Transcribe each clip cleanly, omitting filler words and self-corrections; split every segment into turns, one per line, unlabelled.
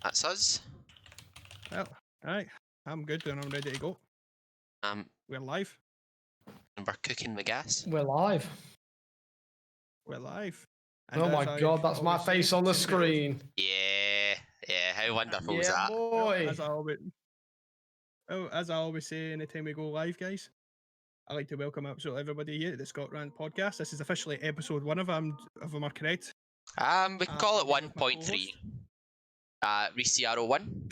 That's us.
Well, alright. I'm good and I'm ready to go. We're live.
And we're cooking the gas.
We're live.
We're live. And
oh my God, that's my face on the screen.
Yeah. How wonderful is that?
Boy.
As I always say, anytime we go live, guys, I'd like to welcome absolutely everybody here to the ScotsRant podcast. This is officially episode 1 of them are correct.
We can call it 1.3. Reece 1.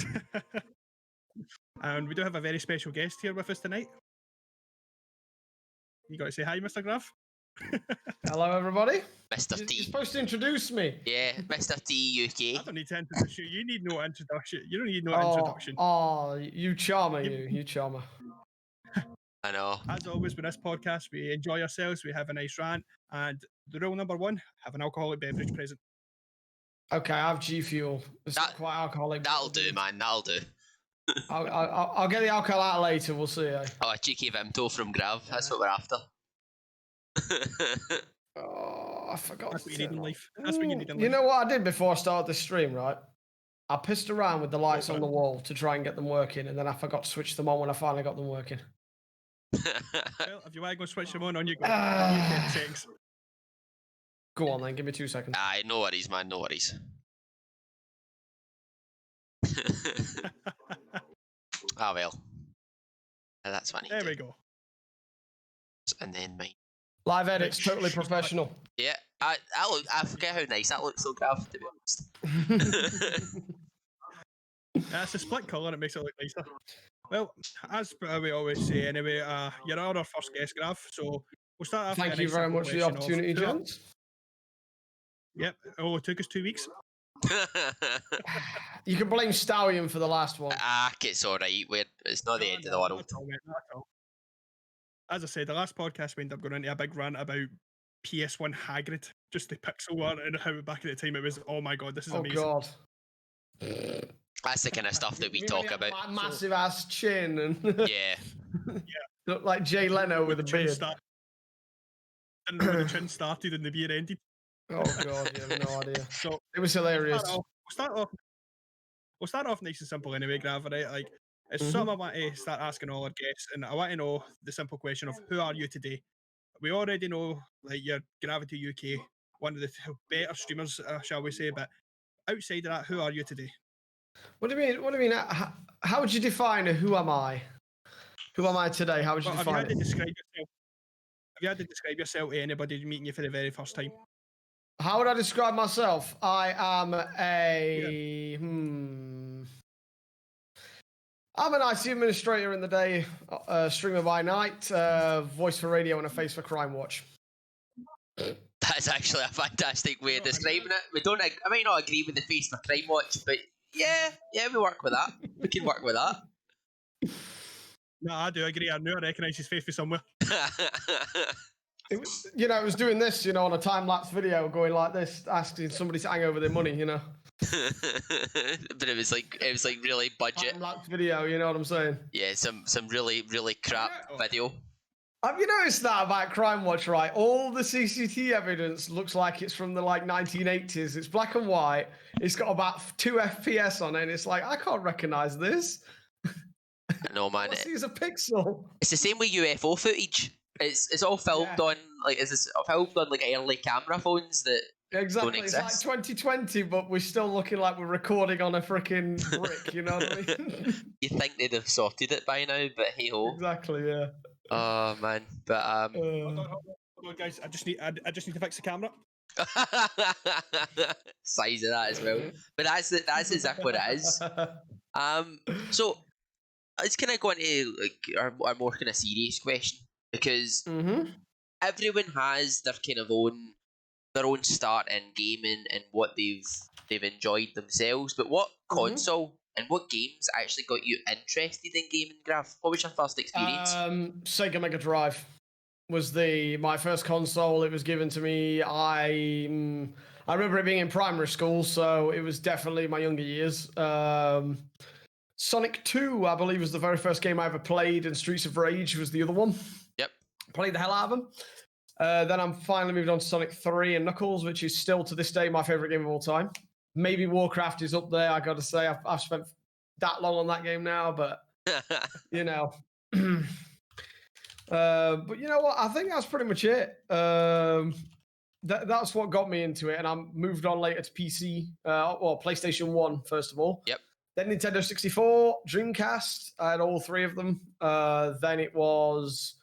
And we do have a very special guest here with us tonight. You got to say hi, Mr. Grav.
Hello, everybody.
Mr. T.
You're supposed to introduce me.
Yeah, Mr. T UK.
I don't need to introduce you. You need no introduction. You don't need no introduction.
Oh, you charmer, you charmer.
I know.
As always, with this podcast, we enjoy ourselves. We have a nice rant. And the rule number 1, have an alcoholic beverage present.
Okay, I have G Fuel. It's not quite alcoholic.
That'll do, man. That'll do.
I'll get the alcohol out later. We'll see.
Oh, a cheeky Vimto from Grav. That's what we're after.
Oh, I forgot.
That's what you need in life. That's what you need in life.
You know what I did before I started the stream, right? I pissed around with the lights on the wall to try and get them working, and then I forgot to switch them on when I finally got them working.
Well, if you want to go switch them on you go. 10 seconds.
Go on then, give me 2 seconds.
Aye, no worries, man. No worries. Ah, well. That's funny.
There we go.
And then mine.
Live edits, totally professional.
Yeah, I forget how nice that looks, so Grav, to be honest.
It's a split colour, it makes it look nicer. Well, as we always say anyway, you're our first guest, Grav, so we'll start off.
Thank you very much for the opportunity, gents.
Yep, it took us 2 weeks.
You can blame Stallion for the last one.
It's alright, it's not the end of the world.
Not at all. As I said, the last podcast we ended up going into a big rant about PS1 Hagrid, just the pixel art and how back at the time it was, oh my God, this is amazing.
Oh God.
That's the kind of stuff that we talk about.
My massive ass chin and
yeah.
Look like Jay Leno with a beard.
Didn't know where the chin started and the beard ended.
Oh God, you have no idea.
So
it was hilarious.
We'll start off nice and simple anyway, Grav, right? Like it's something I want to start asking all our guests, and I want to know the simple question of who are you today? We already know like you're GraviteaUK, one of the better streamers, shall we say, but outside of that, who are you today?
What do you mean? How would you define who am I? Who am I today? How would you define it?
Have you had to describe yourself to anybody meeting you for the very first time?
How would I describe myself? I am I'm an IT administrator in the day, streamer by night, voice for radio, and a face for Crime Watch.
That's actually a fantastic way of describing it. I might not agree with the face for Crime Watch, but yeah, we work with that. We can work with that.
No, I do agree. I knew I recognised his face from somewhere.
It was doing this, on a time-lapse video, going like this, asking somebody to hang over their money,
But it was like really budget.
Time-lapse video, you know what I'm saying?
Yeah, some really, really crap video.
Have you noticed that about Crime Watch, right? All the CCTV evidence looks like it's from the 1980s. It's black and white. It's got about 2 FPS on it, and it's like, I can't recognise this.
No, man.
It's a pixel.
It's the same with UFO footage. It's all filmed on early camera phones that
exactly.
don't exist.
It's like 2020, but we're still looking like we're recording on a freaking brick. You know what I mean?
You think they'd have sorted it by now, but hey ho.
Exactly. Yeah.
Oh man, but
Hold on, guys. I just need to fix the camera.
Size of that as well, but that's exactly what it is. So let's kind of go into our more kind of serious question, because everyone has their kind of their own start in gaming and what they've enjoyed themselves. But what console and what games actually got you interested in gaming, Grav? What was your first experience?
Sega Mega Drive was my first console. It was given to me. I remember it being in primary school, so it was definitely my younger years. Sonic 2, I believe, was the very first game I ever played, and Streets of Rage was the other one.
Yep.
Played the hell out of them. Then I'm finally moved on to Sonic 3 and Knuckles, which is still to this day my favorite game of all time. Maybe Warcraft is up there. I got to say, I've spent that long on that game now, but you know. But you know what? I think that's pretty much it. That's what got me into it, and I moved on later to PC, or PlayStation 1, first of all.
Yep.
Then Nintendo 64, Dreamcast. I had all three of them. Then it was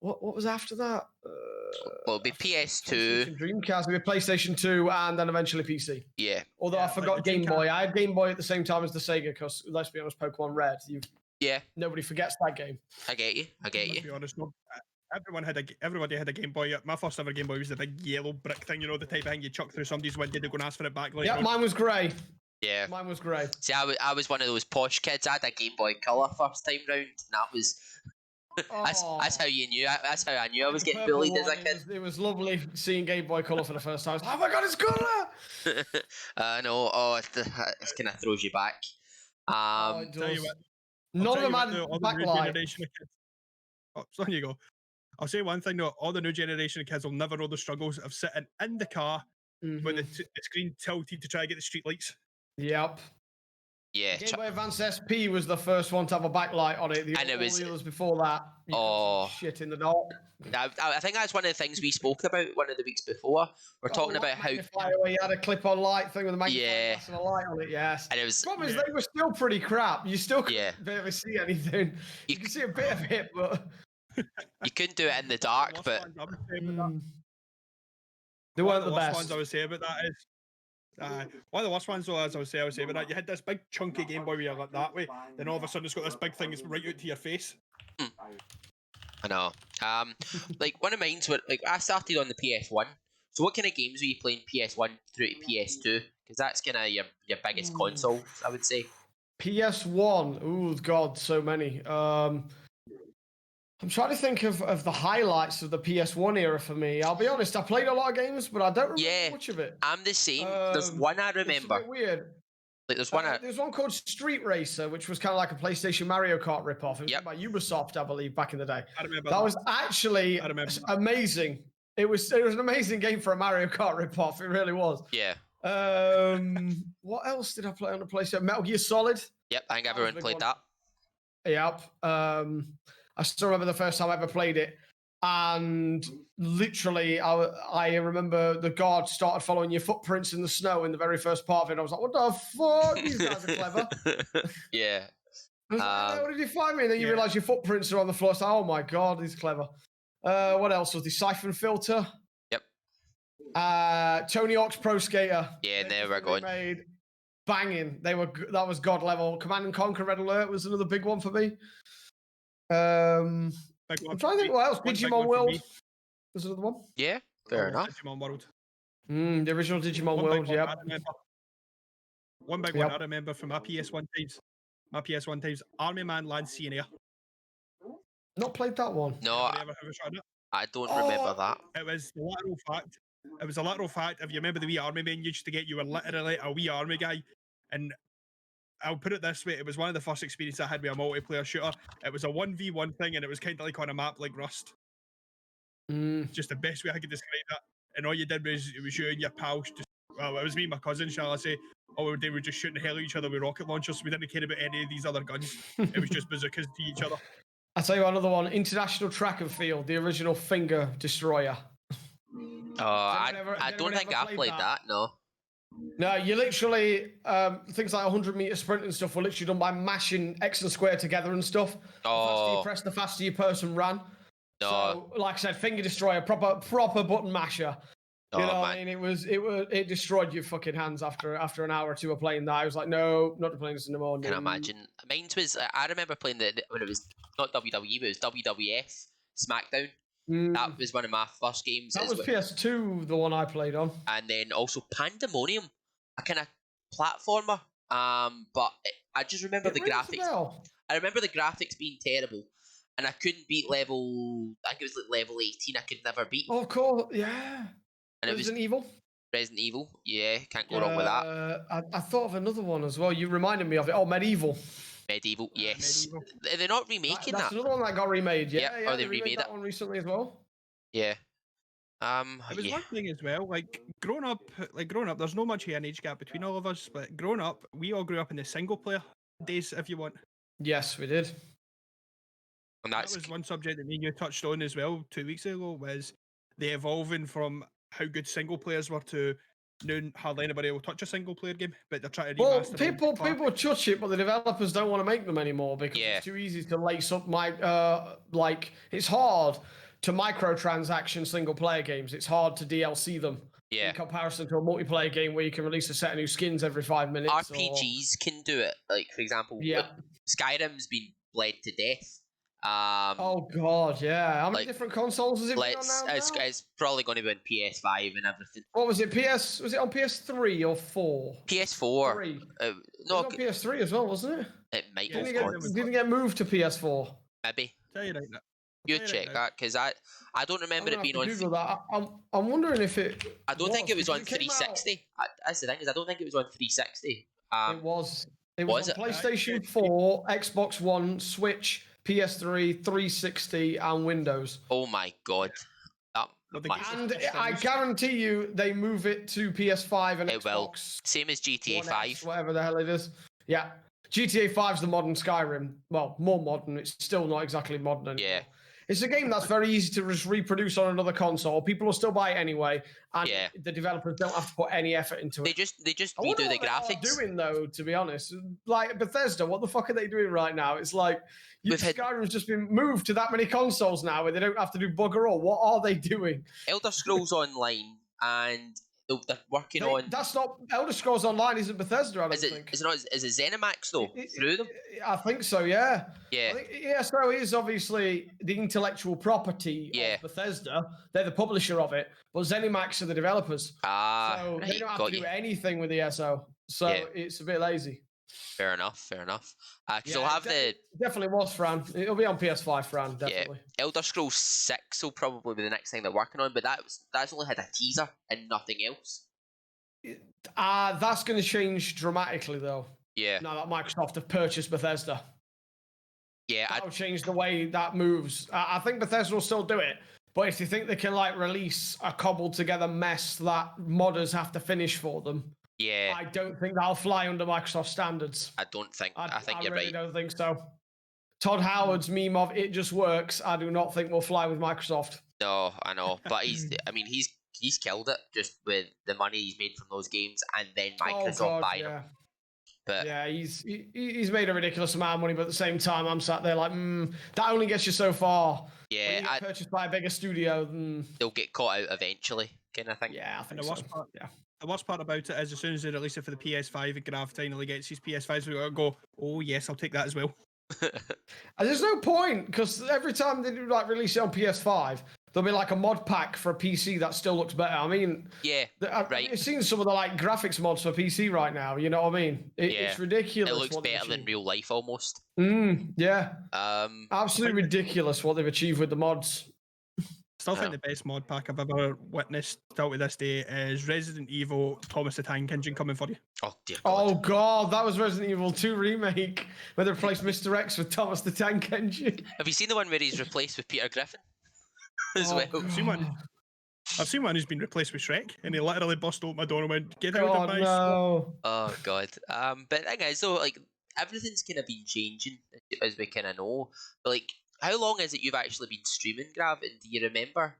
what was after that?
Well, it'd be PS2,
Dreamcast, it'd be PlayStation 2, and then eventually PC.
Yeah.
Although I forgot Game Boy. I had Game Boy at the same time as the Sega, because let's be honest, Pokemon Red.
Yeah.
Nobody forgets that game.
I get you.
To be honest, everybody had a Game Boy. My first ever Game Boy was the big yellow brick thing, the type of thing you chuck through somebody's window to go and ask for it back.
Yeah, mine was grey.
Yeah.
Mine was grey.
See, I was one of those posh kids. I had a Game Boy Color first time round, and that was... That's how you knew. That's how I knew I was getting bullied as a kid.
It was lovely seeing Game Boy Color for the first time. I was like, oh my god, it's colour!
I know. Oh, it kind of throws you back.
It
tell you
does.
what,
None of them had backlight.
So on you go. I'll say one thing though: all the new generation of kids will never know the struggles of sitting in the car when the screen tilted to try to get the street lights.
Yep.
Yeah.
Game Boy Advance SP was the first one to have a backlight on it. The others before that. Shit in the dark.
I think that's one of the things we spoke about one of the weeks before. We're talking about how
you had a clip-on light thing with a magnifying glass and a light on it. Yes.
And it was.
The problem is they were still pretty crap. You still couldn't barely see anything. You can see a bit of it, but
you couldn't do it in the dark. But
they weren't the best.
Ones I would say about that is. One of the worst ones, though, as I would say about that, you had this big chunky Game Boy where you look that way, then all of a sudden it's got this big thing that's right out to your face.
I know. Like one of mine's were like I started on the PS1. So what kind of games were you playing PS1 through to PS2? Because that's kind of your biggest console, I would say.
PS1. Oh God, so many. I'm trying to think of the highlights of the PS1 era for me. I'll be honest, I played a lot of games, but I don't remember much of it.
I'm the same. There's one I remember.
It's a bit weird.
Like there's one
called Street Racer, which was kind of like a PlayStation Mario Kart ripoff. It was by Ubisoft, I believe, back in the day.
I remember
that was actually amazing. It was an amazing game for a Mario Kart ripoff. It really was.
Yeah.
What else did I play on the PlayStation? Metal Gear Solid.
Yep, I think everyone played that.
Yep. I still remember the first time I ever played it, and literally, I remember the guard started following your footprints in the snow in the very first part of it. I was like, "What the fuck? These guys are clever."
Yeah.
I was like, "How did you find me?" And then you realise your footprints are on the floor. It's like, "Oh my god, he's clever." What else was the Siphon Filter?
Yep.
Tony Hawk's Pro Skater.
Yeah, they were going.
Banging. That was god level. Command and Conquer Red Alert was another big one for me. I'm trying to think what else. Digimon World was another one.
Yeah, fair enough.
Digimon World.
The original Digimon World, yeah.
One big one I remember from my PS1 times. Army Man Land Sea and Air.
Not played that one.
No, I don't remember that.
It was a literal fact. It was a literal fact. If you remember the wee army men used to get, you were literally a wee army guy. And I'll put it this way, it was one of the first experiences I had with a multiplayer shooter. It was a 1v1 thing, and it was kind of like on a map like Rust. Just the best way I could describe that. And all you did was, it was you and your pals, it was me and my cousin, shall I say. All we did was just shooting the hell at each other with rocket launchers, so we didn't care about any of these other guns. It was just bazookas to each other.
I'll tell you another one, International Track and Field, the original Finger Destroyer.
I don't think I played that, no.
No, you literally, things like 100-meter sprint and stuff were literally done by mashing X and square together and stuff. The faster you press, the faster your person ran. So, like I said, Finger Destroyer, proper button masher. You know what I mean? It destroyed your fucking hands after an hour or two of playing that. I was like, no, not playing this anymore.
Can I imagine? Mine was, I remember playing when it was not WWE, but it was WWF SmackDown. That was one of my first games.
That was PS2, the one I played on.
And then also Pandemonium, a kind of platformer. But I just remember the graphics. I remember the graphics being terrible, and I couldn't beat level. I think it was like level 18. I could never beat.
Oh, of course, yeah.
And
Resident Evil.
Resident Evil, yeah, can't go wrong with that.
I thought of another one as well. You reminded me of it. Oh, Medieval.
Medieval, yes. They're not remaking that.
That's another one that got remade. Yeah,
they remade
that one recently as well.
Yeah.
It was
Yeah.
one thing as well. Like growing up, there's no much of an age gap between all of us. But growing up, we all grew up in the single player days, if you want.
Yes, we did.
And
That was one subject that me and you touched on as well 2 weeks ago, was the evolving from how good single players were to now hardly anybody will touch a single player game, but they're trying to
Well,
remaster
people
them.
touch it, but the developers don't want to make them anymore because
Yeah.
it's too easy to lace up like it's hard to microtransaction single player games. It's hard to DLC them
Yeah.
in comparison to a multiplayer game where you can release a set of new skins every 5 minutes.
RPGs can do it. Like, for example,
Yeah.
like, Skyrim's been bled to death.
Oh god, yeah. How many
like,
different consoles has it been on now?
It's probably going to be on PS5 and everything.
What was it? Was it on PS3 or 4?
PS4.
Three.
No,
It was on PS3 as well, wasn't it?
it might
Yeah,
be.
Didn't get moved to PS4.
Maybe.
Tell you right now.
You check that, because I don't remember it being on.
Google that. I'm wondering if it.
I don't think it was on
because it came out-
360. That's the thing, is I don't think it was on 360.
It was. It
was
was on
it?
PlayStation 4, Xbox One, Switch, PS3, 360, and Windows.
Oh my god.
Well, the
My-
game-
And I guarantee you, they move it to PS5 and
It will.
Xbox.
Same as GTA
One X,
5.
whatever the hell it is. Yeah. GTA 5's the modern Skyrim. Well, more modern. It's still not exactly modern anymore.
Yeah.
It's a game that's very easy to just reproduce on another console. People will still buy it anyway, and
Yeah.
the developers don't have to put any effort into
They
it.
just
I wonder
redo the
what they are
graphics.
doing though, to be honest. Like Bethesda, what the fuck are they doing right now? It's like
We've had-
Skyrim's just been moved to that many consoles now, where they don't have to do bugger all. What are they doing?
Elder Scrolls Online, and they're working on.
That's not Elder Scrolls Online. Isn't Bethesda? I don't
Is it?
think.
Is it not? Is it ZeniMax though?
I think so. Yeah.
Yeah.
I think ESO is obviously the intellectual property
Yeah.
of Bethesda. They're the publisher of it, but ZeniMax are the developers.
Right,
So they don't have
got
to do
you.
anything with ESO. So
Yeah.
it's a bit lazy.
Fair enough. Because
Yeah,
they'll have
it definitely was, Fran. It'll be on PS5, Fran,
Yeah.
definitely.
Elder Scrolls 6 will probably be the next thing they're working on, but that's only had a teaser and nothing else.
That's going to change dramatically, though.
Yeah.
Now that Microsoft have purchased Bethesda.
Yeah.
That'll change the way that moves. I think Bethesda will still do it, but if you think they can like release a cobbled together mess that modders have to finish for them,
Yeah.
I don't think that'll fly under Microsoft standards.
I don't think. I think
I
you're
really
right.
don't think so. Todd Howard's meme of "it just works," I do not think will fly with Microsoft.
No, I know, but he's killed it just with the money he's made from those games, and then Microsoft buying them. But
yeah, he's made a ridiculous amount of money, but at the same time, I'm sat there like, that only gets you so far.
yeah,
When you get purchased by a bigger studio,
they'll get caught out eventually, kind of thing.
yeah, I think
the
so.
worst part, the worst part about it is as soon as they release it for the PS5 and Grav finally gets his PS5s, we go, oh yes, I'll take that as well.
And there's no point because every time they do like release it on PS5, there'll be like a mod pack for a PC that still looks better. I mean,
Yeah, right.
I've seen some of the like graphics mods for PC right now. You know what I mean?
Yeah.
It's ridiculous.
It looks
what they've
better than
achieved.
real life almost.
Yeah, absolutely
I think
ridiculous what they've achieved with the mods.
Still think the best mod pack I've ever witnessed still to this day is Resident Evil Thomas the Tank Engine coming for you.
Oh dear God.
Oh god, that was Resident Evil 2 remake where they replaced Mr. X with Thomas the Tank Engine.
Have you seen the one where he's replaced with Peter Griffin as well?
I've seen one who's been replaced with Shrek, and he literally bust open my door and went, "Get out of my
no.
Oh god. But the thing is, so like everything's kind of been changing as we kind of know. But like, how long is it you've actually been streaming, Grav? And do you remember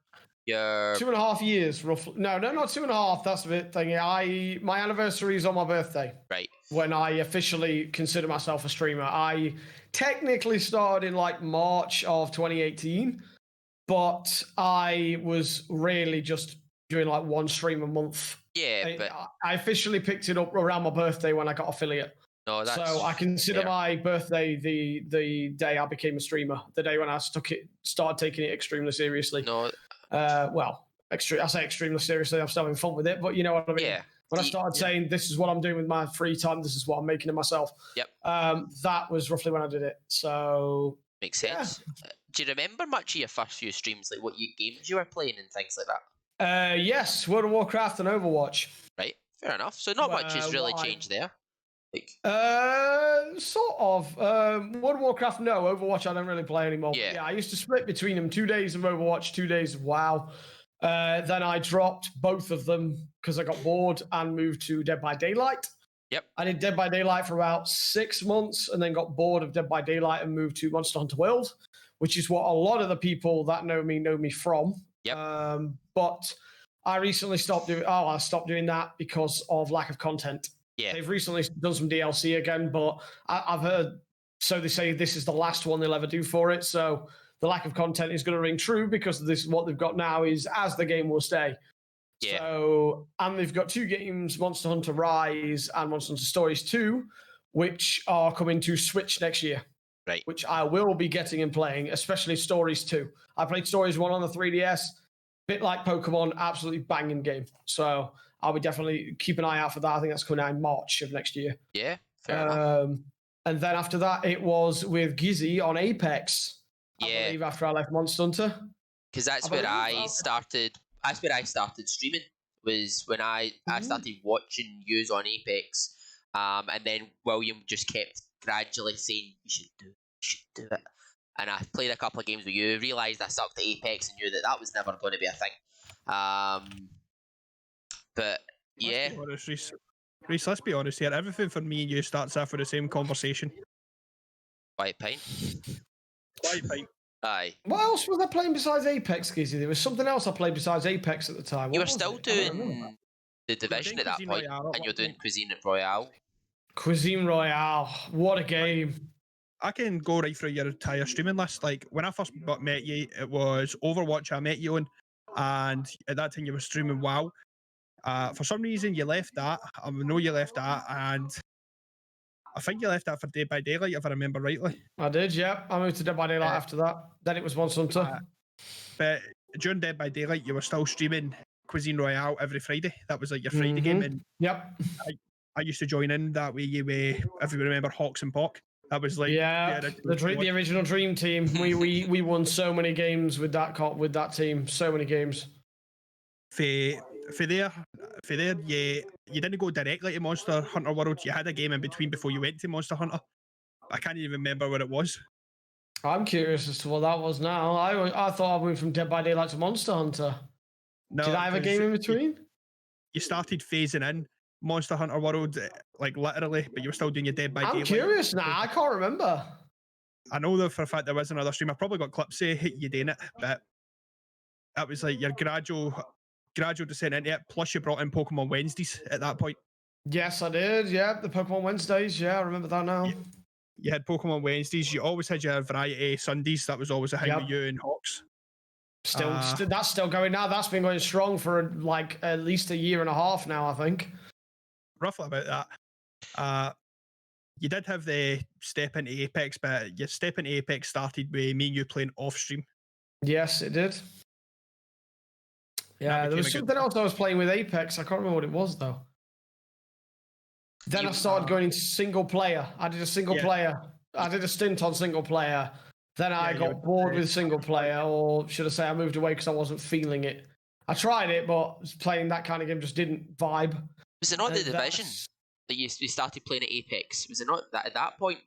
your
2.5 years, roughly. No, not 2.5. That's a bit thingy. My anniversary is on my birthday.
right?
When I officially consider myself a streamer. I technically started in like March of 2018, but I was really just doing like one stream a month.
Yeah, but
I officially picked it up around my birthday when I got affiliate.
no, that's
So I consider
fair.
my birthday the day I became a streamer, the day when I started taking it extremely seriously.
No,
I say extremely seriously. I'm still having fun with it, but you know what I mean.
yeah.
When I started saying this is what I'm doing with my free time, this is what I'm making of myself.
Yep.
That was roughly when I did it. So
Makes sense. Do you remember much of your first few streams, like what games you were playing and things like that?
yes, World of Warcraft and Overwatch.
Right, fair enough. So not much has really
what I-
changed there. Like,
Sort of. World of Warcraft, no. Overwatch, I don't really play anymore.
Yeah.
I used to split between them 2 days of Overwatch, 2 days of WoW. Then I dropped both of them because I got bored and moved to Dead by Daylight.
Yep.
I did Dead by Daylight for about 6 months and then got bored of Dead by Daylight and moved to Monster Hunter World, which is what a lot of the people that know me from.
Yep.
But I recently stopped doing that because of lack of content.
Yeah.
They've recently done some DLC again, but I've heard, so they say this is the last one they'll ever do for it. So the lack of content is going to ring true because this what they've got now is as the game will stay.
Yeah.
So, and they've got 2 games, Monster Hunter Rise and Monster Hunter Stories 2, which are coming to Switch next year.
Right.
Which I will be getting and playing, especially Stories 2. I played Stories 1 on the 3DS. Bit like Pokemon, absolutely banging game. So I'll be definitely keep an eye out for that. I think that's coming out in March of next year.
Yeah, fair enough.
And then after that, it was with Gizzy on Apex.
Yeah.
I believe after I left Monster Hunter.
Because that's where I started. That's where I started streaming. Was when I started watching yous on Apex, and then William just kept gradually saying you should do it, and I played a couple of games with you, realised I sucked at Apex, and knew that was never going to be a thing. But yeah,
Reece, let's be honest here. Everything for me and you starts off with the same conversation.
White Pine.
White Pine.
Aye.
What else was I playing besides Apex, Gizzy? There was something else I played besides Apex at the time.
You were still doing the Division at that point, and you're doing Cuisine Royale.
Cuisine Royale, what a game!
I can go right through your entire streaming list. Like when I first met you, it was Overwatch I met you on, and at that time you were streaming WoW. For some reason you left that. I know you left that, and I think you left that for Dead by Daylight, if I remember rightly.
I did, yeah. I moved to Dead by Daylight after that. Then it was Monster Hunter.
But during Dead by Daylight, you were still streaming Cuisine Royale every Friday. That was like your Friday game. And
yep.
I used to join in that way. If you remember Hawks and Pock, that was like
the original Dream Team. we won so many games with that team. So many games.
For there, you didn't go directly to Monster Hunter World. You had a game in between before you went to Monster Hunter. I can't even remember what it was.
I'm curious as to what that was now. I thought I moved from Dead by Daylight to Monster Hunter. No, did I have a game in between?
You started phasing in Monster Hunter World, like literally, but you were still doing your Dead by Daylight.
I'm curious now. I can't remember.
I know that for a fact there was another stream. I probably got clips of you doing it, but that was like your gradual descent into it. Plus, you brought in Pokemon Wednesdays at that point.
Yes, I did. Yeah, the Pokemon Wednesdays. Yeah, I remember that now.
You had Pokemon Wednesdays. You always had your variety Sundays. That was always a hang with you and Hawks.
Still, that's still going now. That's been going strong for like at least a year and a half now, I think.
Roughly about that. You did have the step into Apex, but your step into Apex started with me and you playing off stream.
Yes, it did. Yeah, there was something else I was playing with Apex. I can't remember what it was though. Then I started going into single player. I did a single player. I did a stint on single player. Then I got bored with single player, or should I say I moved away because I wasn't feeling it. I tried it, but playing that kind of game just didn't vibe.
Was it not the Division that you started playing at Apex? Was it not that at that point?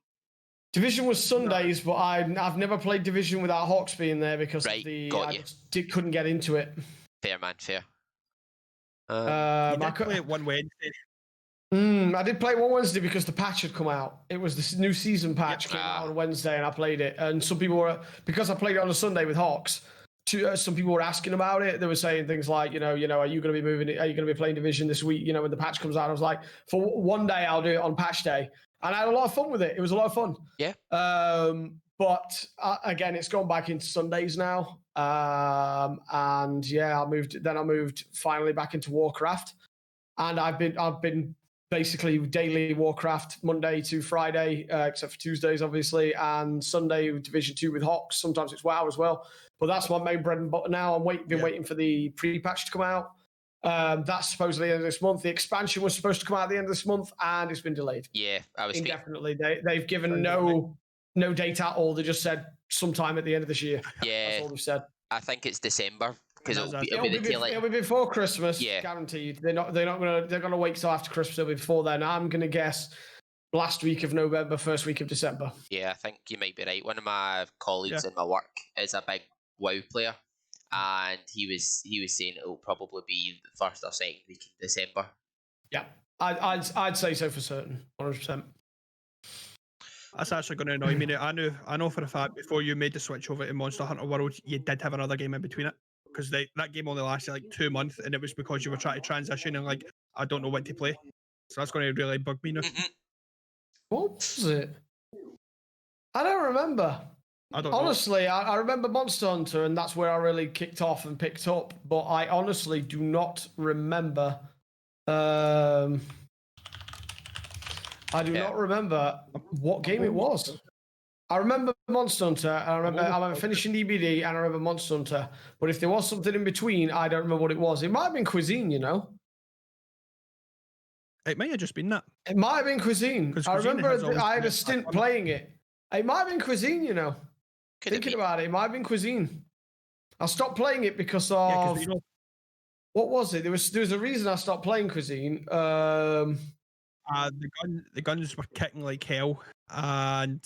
Division was Sundays, but I've never played Division without Hawks being there because I just couldn't get into it.
Fair, man, fair.
I did play it one Wednesday.
I did play it one Wednesday because the patch had come out. It was this new season patch came out on Wednesday, and I played it. And some people were, because I played it on a Sunday with Hawks. Some people were asking about it. They were saying things like, are you going to be moving it? Are you going to be playing Division this week? When the patch comes out, I was like, for one day I'll do it on patch day, and I had a lot of fun with it. It was a lot of fun.
Yeah.
But again, it's gone back into Sundays now. And yeah, I moved finally back into Warcraft, and I've been basically daily Warcraft Monday to Friday, except for Tuesdays, obviously, and Sunday Division 2 with Hawks. Sometimes it's WoW as well. But that's my main bread and butter now. I'm waiting for the pre-patch to come out. That's supposedly the end of this month. The expansion was supposed to come out at the end of this month, and it's been delayed.
Yeah, I was
indefinitely. They've given no date at all. They just said sometime at the end of this year.
Yeah,
that's all they've said.
I think it's December because
it'll be before Christmas. Yeah, guaranteed. They're gonna wait till after Christmas. It'll be before then. I'm gonna guess last week of November, first week of December.
Yeah, I think you might be right. One of my colleagues in my work is a big WoW player, and he was saying it will probably be the first or second week in December.
Yeah, I'd say so for certain, 100%.
That's actually going to annoy me. I know for a fact before you made the switch over to Monster Hunter World, you did have another game in between it, because that game only lasted like 2 months, and it was because you were trying to transition and like, I don't know what to play. So that's going to really bug me now.
What was it? I don't remember.
I don't
honestly, I remember Monster Hunter, and that's where I really kicked off and picked up. But I honestly do not remember. I do not remember what game it was. I remember Monster Hunter. I remember finishing DBD, and I remember Monster Hunter. But if there was something in between, I don't remember what it was. It might have been Cuisine, you know.
It might have just been that.
It might have been Cuisine. I remember I had a stint playing it. It might have been Cuisine, you know. Thinking about it might have been Cuisine. I stopped playing it because of what was it? There was a reason I stopped playing Cuisine.
The guns were kicking like hell, and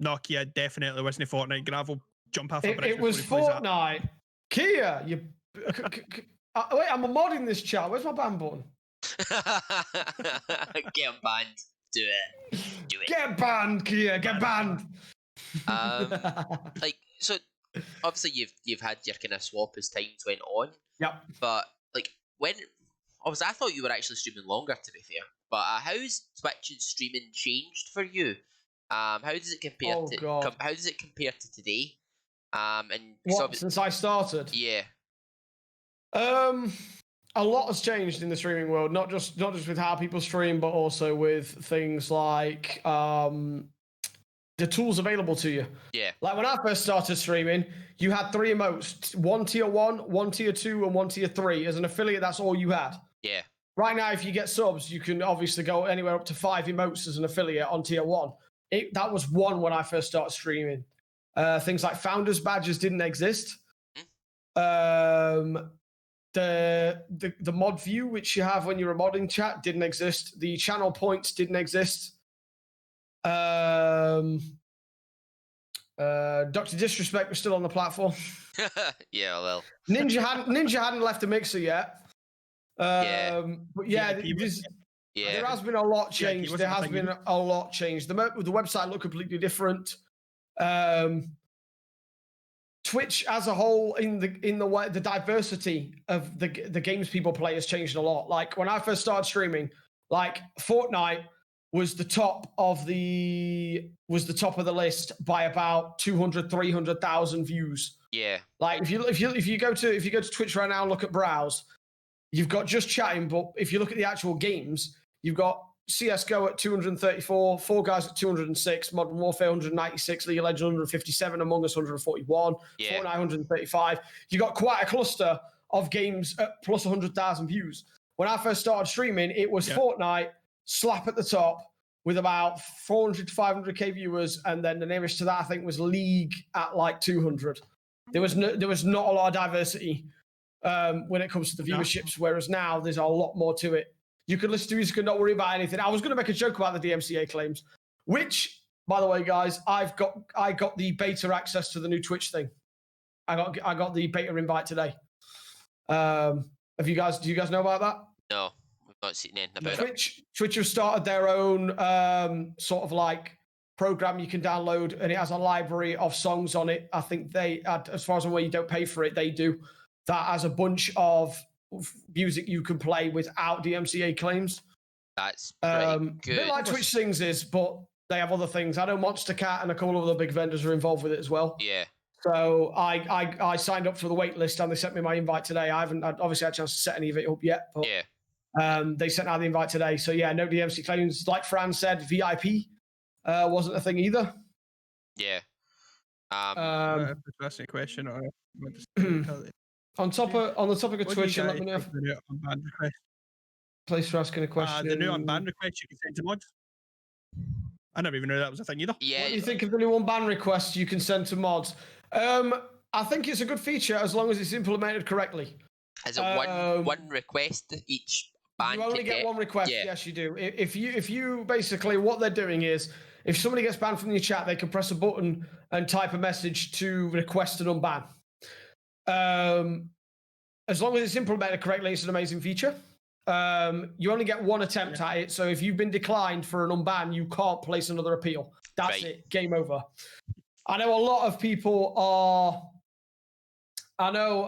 Nokia definitely wasn't Fortnite. Gravel jump off a bridge.
It was Fortnite. Kia, you. Wait, I'm a mod in this chat. Where's my ban button?
Get banned. Do it.
Get banned, Kia. Get banned.
Like, so obviously you've had your kind of swap as times went on.
Yep.
But like when obviously I thought you were actually streaming longer, to be fair. But how's Twitch's streaming changed for you? How does it compare how does it compare to today? And
since I started?
Yeah.
A lot has changed in the streaming world, not just with how people stream, but also with things like the tools available to you.
Yeah.
Like when I first started streaming, you had 3 emotes: 1 tier 1, 1 tier 2, and 1 tier 3. As an affiliate, that's all you had.
Yeah.
Right now, if you get subs, you can obviously go anywhere up to 5 emotes as an affiliate on tier 1. That was 1 when I first started streaming. Things like founders badges didn't exist. The mod view, which you have when you're a modding chat, didn't exist. The channel points didn't exist. Dr. Disrespect was still on the platform.
Yeah, well.
Ninja hadn't left the mixer yet. But yeah, there has been a lot changed. There has been a lot changed. The website looked completely different. Twitch as a whole, in the way, the diversity of the games people play has changed a lot. Like when I first started streaming, like Fortnite was the top of the list by about 200,000-300,000 views.
Yeah.
Like if you go to Twitch right now and look at browse, you've got just chatting, but if you look at the actual games, you've got CS:GO at 234, Fall Guys at 206, Modern Warfare 196, League of Legends 157, Among Us 141, Fortnite 135. You got quite a cluster of games at plus 100,000 views. When I first started streaming, it was Fortnite slap at the top with about 400 to 500k viewers, and then the nearest to that I think was League at like 200. There was not a lot of diversity when it comes to the viewerships, whereas now there's a lot more to it. You can listen to music and not worry about anything. I was going to make a joke about the DMCA claims, which, by the way, guys, I got the beta access to the new Twitch thing. I got the beta invite today. Do you guys know about that?
No, we've not seen anything about it.
Twitch have started their own sort of like program you can download, and it has a library of songs on it. I think they, as far as I'm aware, you don't pay for it. They do. That has a bunch of music you can play without DMCA claims.
That's pretty good.
A bit like Twitch Sings is, but they have other things. I know Monster Cat and a couple of other big vendors are involved with it as well.
Yeah.
So I signed up for the wait list and they sent me my invite today. I haven't obviously had a chance to set any of it up yet, but they sent out the invite today. So yeah, no DMCA claims. Like Fran said, VIP wasn't a thing either.
Yeah.
That's a question.
On the topic of Twitch, and let me know. Place for asking a question.
The new unban request you can send to mods. I never even knew that was a thing either.
Yeah.
What do you think of the new unban request you can send to mods? I think it's a good feature as long as it's implemented correctly.
Is it one request each ban?
You only get one request. Yeah. Yes, you do. If you basically, what they're doing is, if somebody gets banned from your chat, they can press a button and type a message to request an unban. As long as it's implemented correctly, it's an amazing feature. You only get one attempt at it, so if you've been declined for an unban, you can't place another appeal. That's it. Game over. I know a lot of people are. I know.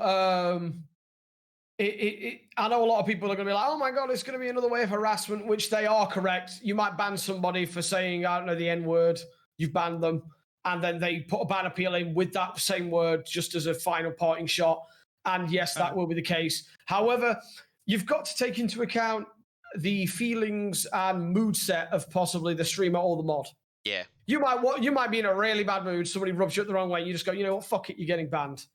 I know a lot of people are going to be like, "Oh my god, it's going to be another way of harassment," which they are correct. You might ban somebody for saying, "I don't know the N word." You've banned them, and then they put a ban appeal in with that same word just as a final parting shot. And yes, that will be the case. However, you've got to take into account the feelings and mood set of possibly the streamer or the mod.
Yeah.
You might be in a really bad mood. Somebody rubs you up the wrong way. You just go, you know what? Fuck it. You're getting banned.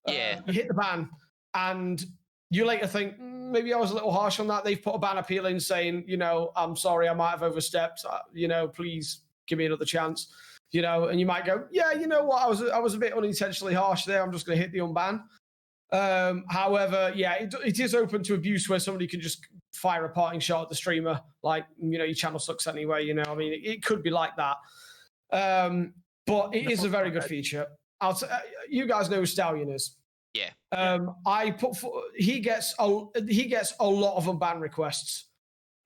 Yeah.
You hit the ban, and you later think, maybe I was a little harsh on that. They've put a ban appeal in saying, you know, I'm sorry, I might have overstepped. You know, please give me another chance. You know, and you might go, yeah, you know what? I was a bit unintentionally harsh there. I'm just going to hit the unban. However, yeah, it is open to abuse where somebody can just fire a parting shot at the streamer, like, you know, your channel sucks anyway. You know, I mean, it could be like that. But it is a very good feature. You guys know who Stallion is.
Yeah.
He gets a lot of unban requests.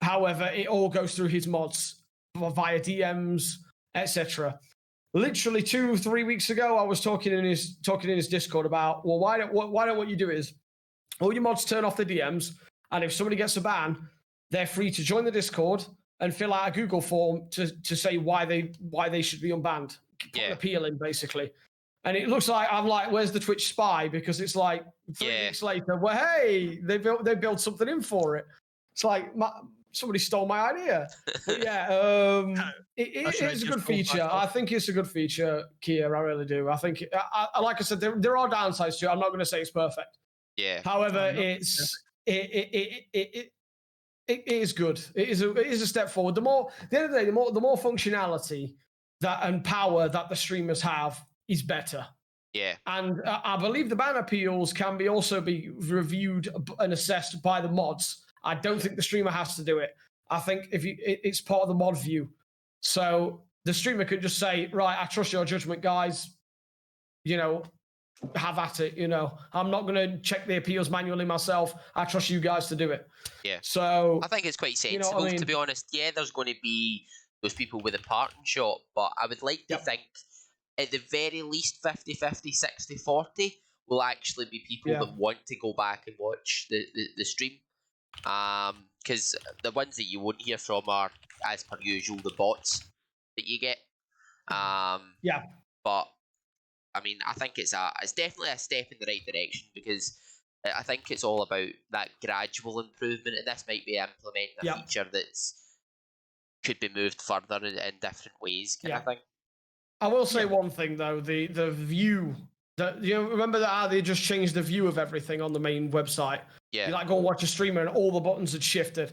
However, it all goes through his mods via DMs, etc. Literally 2-3 weeks ago, I was talking in his Discord about, well, why don't what you do is all your mods turn off the DMs, and if somebody gets a ban, they're free to join the Discord and fill out a Google form to say why they should be unbanned. Put an appeal in, basically. And it looks like I'm like, where's the Twitch spy? Because it's like 3 weeks later, well, hey, they built something in for it. It's like somebody stole my idea. But yeah, it is a good feature. I think it's a good feature, Kia. I really do. I think, like I said, there are downsides to it. I'm not going to say it's perfect.
Yeah.
However, it is good. It is a step forward. The end of the day, the more functionality and power that the streamers have is better.
Yeah.
And I believe the ban appeals can also be reviewed and assessed by the mods. I don't think the streamer has to do it. I think it's part of the mod view. So the streamer could just say, right, I trust your judgment, guys. You know, have at it. You know, I'm not going to check the appeals manually myself. I trust you guys to do it.
Yeah.
So
I think it's quite sensible,
you know what I mean?
to be honest. Yeah, there's going to be those people with a parting shot, but I would like to think at the very least 50-50, 60-40 will actually be people that want to go back and watch the stream. Because the ones that you won't hear from are, as per usual, the bots that you get. But I mean, I think it's definitely a step in the right direction, because I think it's all about that gradual improvement, and this might be implementing a feature that's could be moved further in different ways, kind of thing.
I will say one thing though: the view. You remember that they just changed the view of everything on the main website.
Yeah.
You like go and watch a streamer and all the buttons had shifted.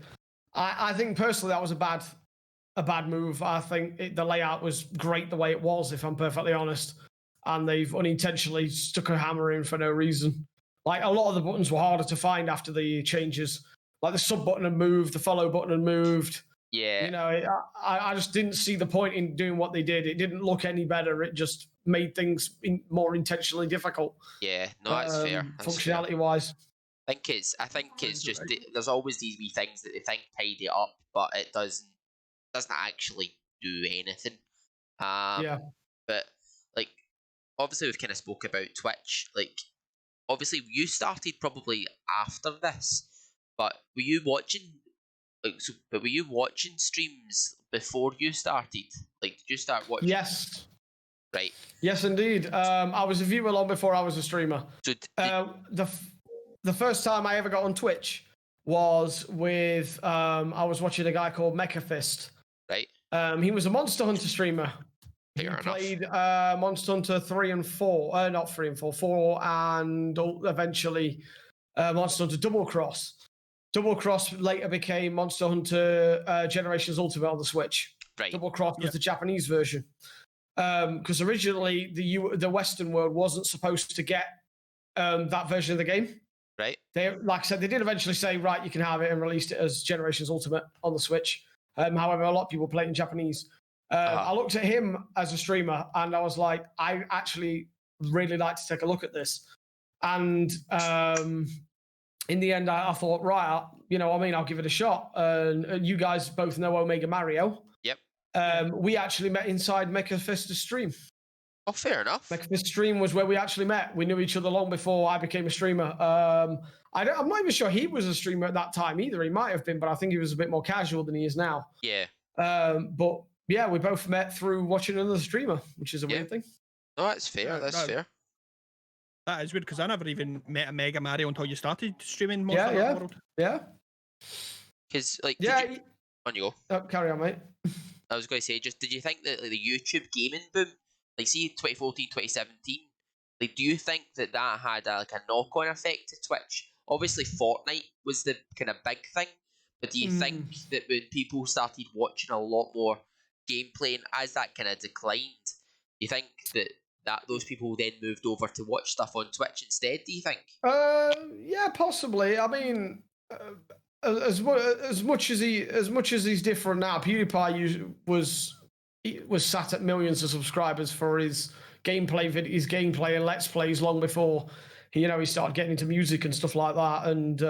I think personally that was a bad move. I think the layout was great the way it was, if I'm perfectly honest. And they've unintentionally stuck a hammer in for no reason. Like, a lot of the buttons were harder to find after the changes. Like, the sub button had moved, the follow button had moved.
Yeah.
You know, I just didn't see the point in doing what they did. It didn't look any better. It just made things more intentionally difficult.
Yeah, no, that's fair.
Functionality-wise.
I think it's just there's always these wee things that they think tidy up, but it doesn't actually do anything. But like, obviously we've kind of spoke about Twitch. Like, obviously you started probably after this, but were you watching streams before you started? Like, did you start watching?
Yes.
Right.
Yes, indeed. I was a viewer long before I was a streamer.
So
the first time I ever got on Twitch was with I was watching a guy called Mechafist.
Right.
He was a Monster Hunter streamer. He played Monster Hunter 3 and 4. Not 3 and 4. 4 and eventually Monster Hunter Double Cross. Double Cross later became Monster Hunter Generations Ultimate on the Switch.
Right.
Double Cross was the Japanese version. Because originally the Western world wasn't supposed to get that version of the game.
Right.
They, like I said, they did eventually say, right, you can have it, and released it as Generations Ultimate on the Switch. However, a lot of people play it in Japanese. I looked at him as a streamer, and I was like, I actually really like to take a look at this. And in the end, I thought, right, I'll give it a shot. And you guys both know Omega Mario.
Yep.
We actually met inside Mecha Fista's stream.
Oh, fair enough.
Mecha Fista's stream was where we actually met. We knew each other long before I became a streamer. I'm not even sure he was a streamer at that time either. He might have been, but I think he was a bit more casual than he is now.
Yeah.
But yeah, we both met through watching another streamer, which is a weird thing.
No, that's fair. That's fair.
That is weird because I never even met a Mega Mario until you started streaming Monster Hunter World.
Yeah.
Because on you go.
Oh, carry on, mate.
I was going to say, did you think that the YouTube gaming boom, see 2014, 2017, do you think that had a knock-on effect to Twitch? Obviously, Fortnite was the kind of big thing, but do you think that when people started watching a lot more gameplay, and as that kind of declined, do you think that those people then moved over to watch stuff on Twitch instead? Do you think?
Yeah, possibly. I mean, as much as he's different now, PewDiePie was sat at millions of subscribers for his gameplay and let's plays long before he started getting into music and stuff like that, and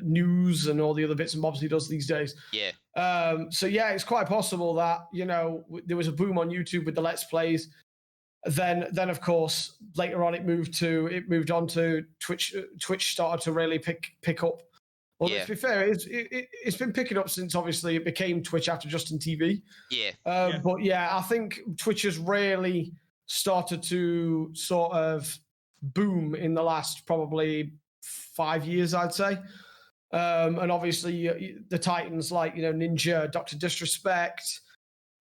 news and all the other bits and bobs he does these days.
Yeah.
So yeah, it's quite possible that there was a boom on YouTube with the let's plays. Then of course later on it moved on to Twitch. Twitch started to really pick up. Well, to be fair, it's been picking up since obviously it became Twitch after Justin TV.
Yeah.
But yeah, I think Twitch has really started to sort of boom in the last probably 5 years, I'd say. And obviously the Titans like Ninja, Dr. Disrespect,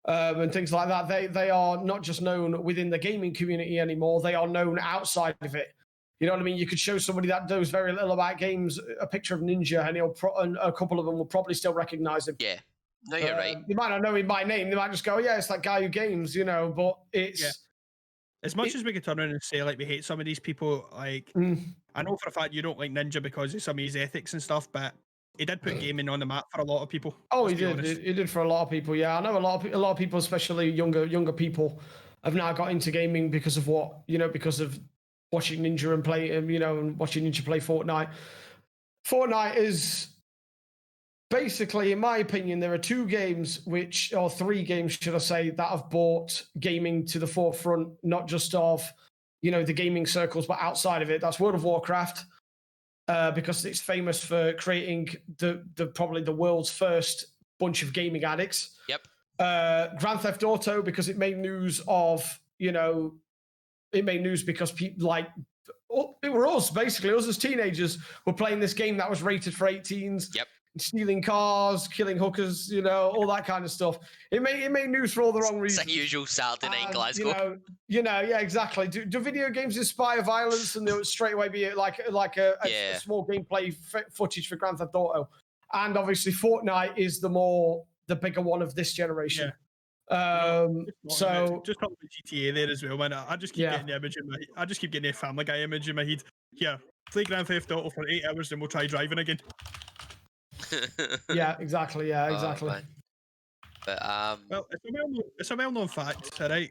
and things like that. They are not just known within the gaming community anymore. They are known outside of it. You know what I mean? You could show somebody that knows very little about games a picture of Ninja, and a couple of them will probably still recognize him.
Yeah. No, you're right.
They might not know him by name. They might just go, oh, yeah, it's that guy who games, but it's...
Yeah. As much as we could turn around and say, we hate some of these people, I know for a fact you don't like Ninja because of some of his ethics and stuff, but he did put gaming on the map for a lot of people.
Oh, he did. He did for a lot of people, yeah. I know a lot of people, especially younger people, have now got into gaming because of because of watching Ninja and play, and watching Ninja play Fortnite. Fortnite is basically, in my opinion, there are three games, should I say, that have brought gaming to the forefront, not just of, the gaming circles, but outside of it. That's World of Warcraft, because it's famous for creating probably the world's first bunch of gaming addicts.
Yep.
Grand Theft Auto, because it made news because people it were us, basically. Us as teenagers were playing this game that was rated for 18s.
Yep.
Stealing cars, killing hookers, all that kind of stuff. It made news for all the wrong reasons.
It's like usual Saturday night in Glasgow.
Yeah, exactly. Do video games inspire violence? And they'll straight away be like a small gameplay footage for Grand Theft Auto. And obviously Fortnite is the bigger one of this generation.
Yeah.
So
just talking about GTA there as well, man. I just keep getting the image in my. I just keep getting a Family Guy image in my head. Yeah, play Grand Theft Auto for 8 hours, then we'll try driving again.
Yeah, exactly. Yeah, exactly.
But
well, it's a well-known fact, right?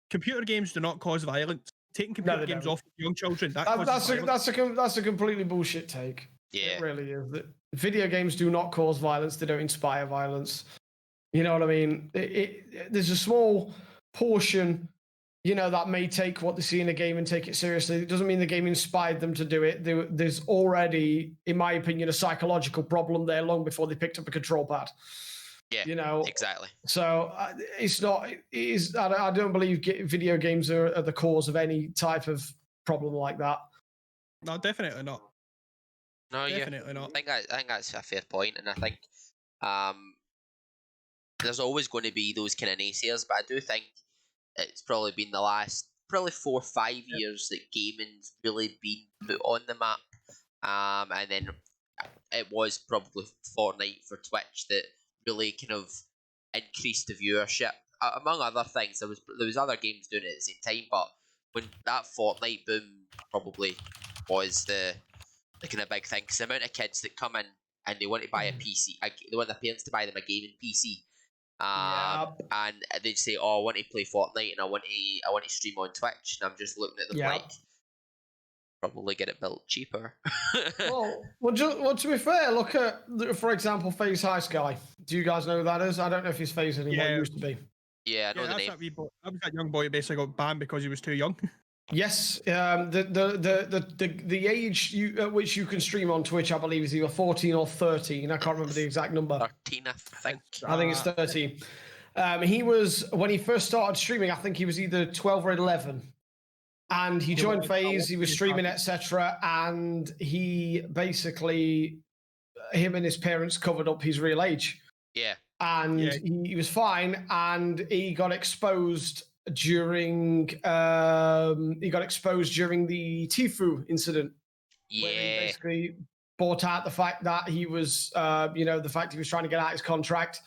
Computer games do not cause violence. Taking computer games off young children
that's a completely bullshit take.
Yeah,
it really is. Video games do not cause violence. They don't inspire violence. You know what I mean? There's a small portion, that may take what they see in a game and take it seriously. It doesn't mean the game inspired them to do it. There's already, in my opinion, a psychological problem there long before they picked up a control pad.
Yeah, exactly.
So it's not. It is. I don't believe video games are the cause of any type of problem like that.
No, definitely not.
No,
definitely not.
I think that's a fair point, and I think there's always going to be those kind of naysayers, but I do think it's probably been the last 4 or 5 years that gaming's really been put on the map, and then it was probably Fortnite for Twitch that really kind of increased the viewership. Among other things, there was other games doing it at the same time, but when that Fortnite boom probably was the kind of big thing, because the amount of kids that come in and they want to buy a PC, they want their parents to buy them a gaming PC. And they'd say, "Oh, I want to play Fortnite and I want to stream on Twitch," and I'm just looking at them like, probably get it built cheaper.
well, to be fair, look at, for example, FaZe High Sky. Do you guys know who that is? I don't know if he's FaZe anymore. He used to be.
Yeah, I know the
that's
name.
that wee boy. That was that young boy who basically got banned because he was too young.
Yes, the age at which you can stream on Twitch, I believe, is either 14 or 13. I can't remember the exact number.
13, I think.
I think it's 13. He was, when he first started streaming, I think he was either 12 or 11. And he joined FaZe, he was streaming, etc. And he basically, him and his parents covered up his real age.
Yeah.
And he was fine, and he got exposed during the Tfue incident.
Yeah.
Where he basically brought out the fact that he was, the fact he was trying to get out his contract,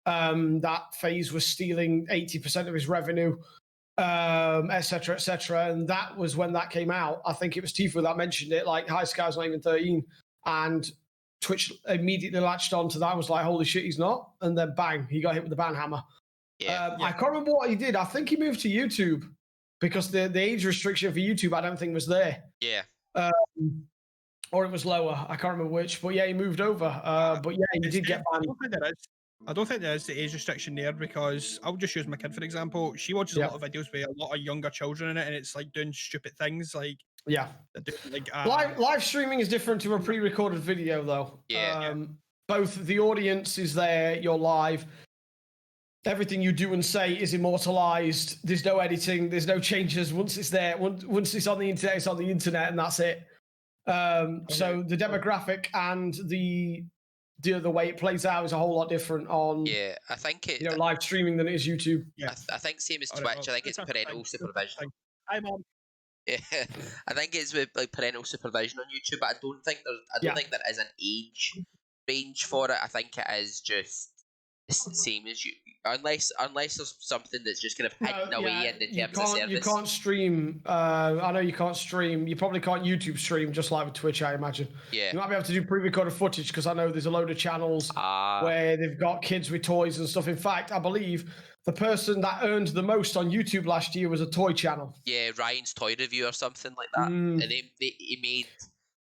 that FaZe was stealing 80% of his revenue, etc., etc. And that was when that came out. I think it was Tfue that mentioned it. Like, High Sky's not even 13, and Twitch immediately latched on to that and was like, holy shit, he's not. And then bang, he got hit with the ban hammer. I can't remember what he did. I think he moved to YouTube because the age restriction for YouTube, I don't think, was there.
Yeah.
Or it was lower. I can't remember which. But yeah, he moved over. But yeah, he did get banned.
I don't think there is the age restriction there, because I'll just use my kid for example. She watches a lot of videos with a lot of younger children in it, and it's like doing stupid things like
live streaming is different to a pre-recorded video though. Both the audience is there, you're live, everything you do and say is immortalized. There's no editing, there's no changes. Once it's there, once it's on the internet, it's on the internet, and that's it. So the demographic and the way it plays out is a whole lot different on
I think it
live streaming than it is YouTube.
I think same as Twitch. I think it's parental supervision.
Hi, Mom.
Yeah, I think it's with like parental supervision on YouTube, but I don't think there is an age range for it. I think it is just the same as you, unless there's something that's just kind of hidden away in the terms of service.
You can't stream. I know you can't stream. You probably can't YouTube stream, just like with Twitch, I imagine.
Yeah.
You might be able to do pre-recorded footage, because I know there's a load of channels where they've got kids with toys and stuff. In fact, I believe the person that earned the most on YouTube last year was a toy channel.
Yeah, Ryan's Toy Review or something like that. And he made,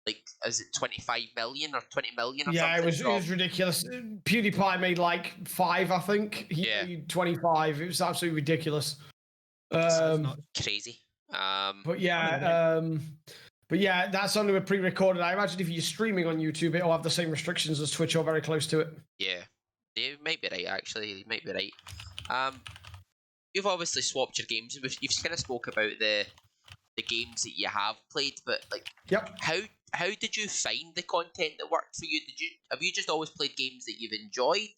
like, is it 25 million or 20 million or something?
Yeah, it was ridiculous. PewDiePie made like 5, I think. He made 25. It was absolutely ridiculous.
Crazy.
But yeah, that's only with pre-recorded. I imagine if you're streaming on YouTube, it'll have the same restrictions as Twitch or very close to it.
Yeah, you might be right, actually. You might be right. You've obviously swapped your games. You've kind of spoke about the games that you have played, but like, how did you find the content that worked for you? Have you just always played games that you've enjoyed,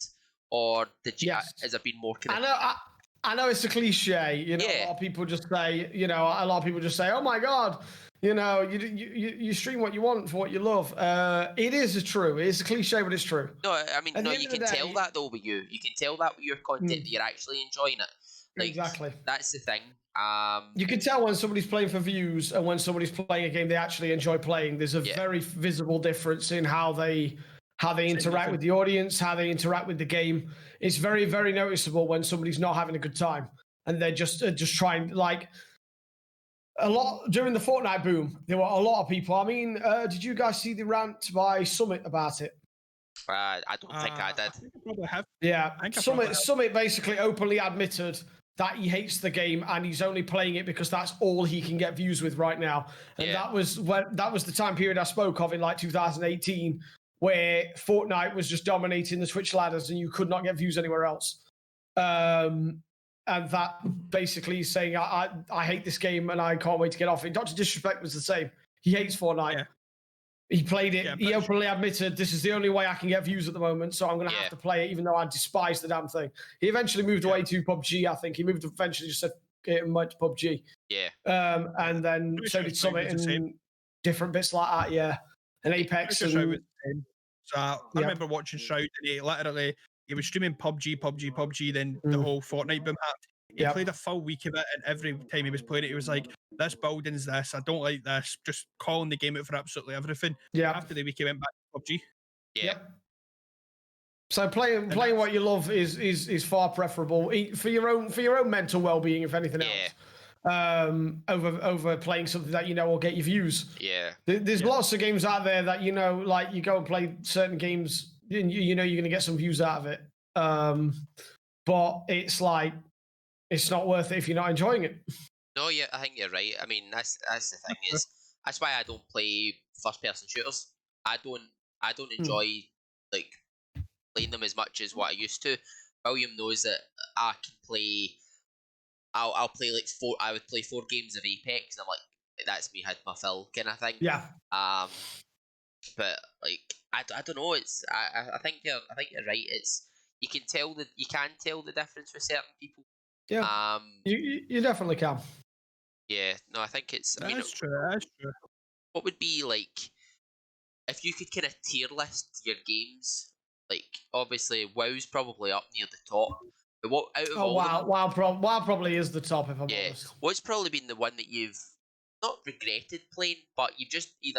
or has there been more kind of...
I know it's a cliche, a lot of people just say, oh my God, you stream what you want for what you love. It is true. It's a cliche, but it's true.
No, I mean, you can tell that though with you. You can tell that with your content that you're actually enjoying it. Like, exactly. That's the thing.
You can tell when somebody's playing for views and when somebody's playing a game they actually enjoy playing. There's a very visible difference in how they interact with the audience, how they interact with the game. It's very, very noticeable when somebody's not having a good time and they're just trying, like, a lot during the Fortnite boom. There were a lot of people. I mean, did you guys see the rant by Summit about it?
I don't think I did.
I think I probably have.
Yeah, Summit basically openly admitted that he hates the game and he's only playing it because that's all he can get views with right now. And that was the time period I spoke of in like 2018, where Fortnite was just dominating the Twitch ladders and you could not get views anywhere else. And that basically is saying, I hate this game and I can't wait to get off it. Dr. Disrespect was the same. He hates Fortnite. Yeah. He played it. He openly admitted, this is the only way I can get views at the moment, so I'm going to have to play it, even though I despise the damn thing. He eventually moved away to PUBG, I think. He moved eventually, just said, went to PUBG.
Yeah.
And then so did Summit and different bits like that, And Apex.
So I remember watching Shroud, and he was streaming PUBG, then the whole Fortnite boom happened. He played a full week of it, and every time he was playing it, he was like, this building's this, I don't like this, just calling the game out for absolutely everything. After the week, he went back to PUBG.
So playing what you love is far preferable for your own mental well-being, if anything else. over playing something that will get you views.
Yeah.
There's lots of games out there that like you go and play certain games, and you're going to get some views out of it. But it's like it's not worth it if you're not enjoying it.
No, yeah, I think you're right. I mean, that's the thing is that's why I don't play first-person shooters. I don't enjoy like playing them as much as what I used to. William knows that I can play. I'll play like four. I would play 4 games of Apex, and I'm like, that's me had my fill kind of thing.
Yeah.
But like I don't know. It's I think you're right. It's you can tell the difference with certain people.
Yeah. You definitely can.
Yeah. No, I think it's.
That's true. That's true.
What would be like if you could kind of tier list your games? Like obviously, WoW's probably up near the top. But what out of all
WoW probably is the top if I'm honest.
What's probably been the one that you've not regretted playing, but you've just you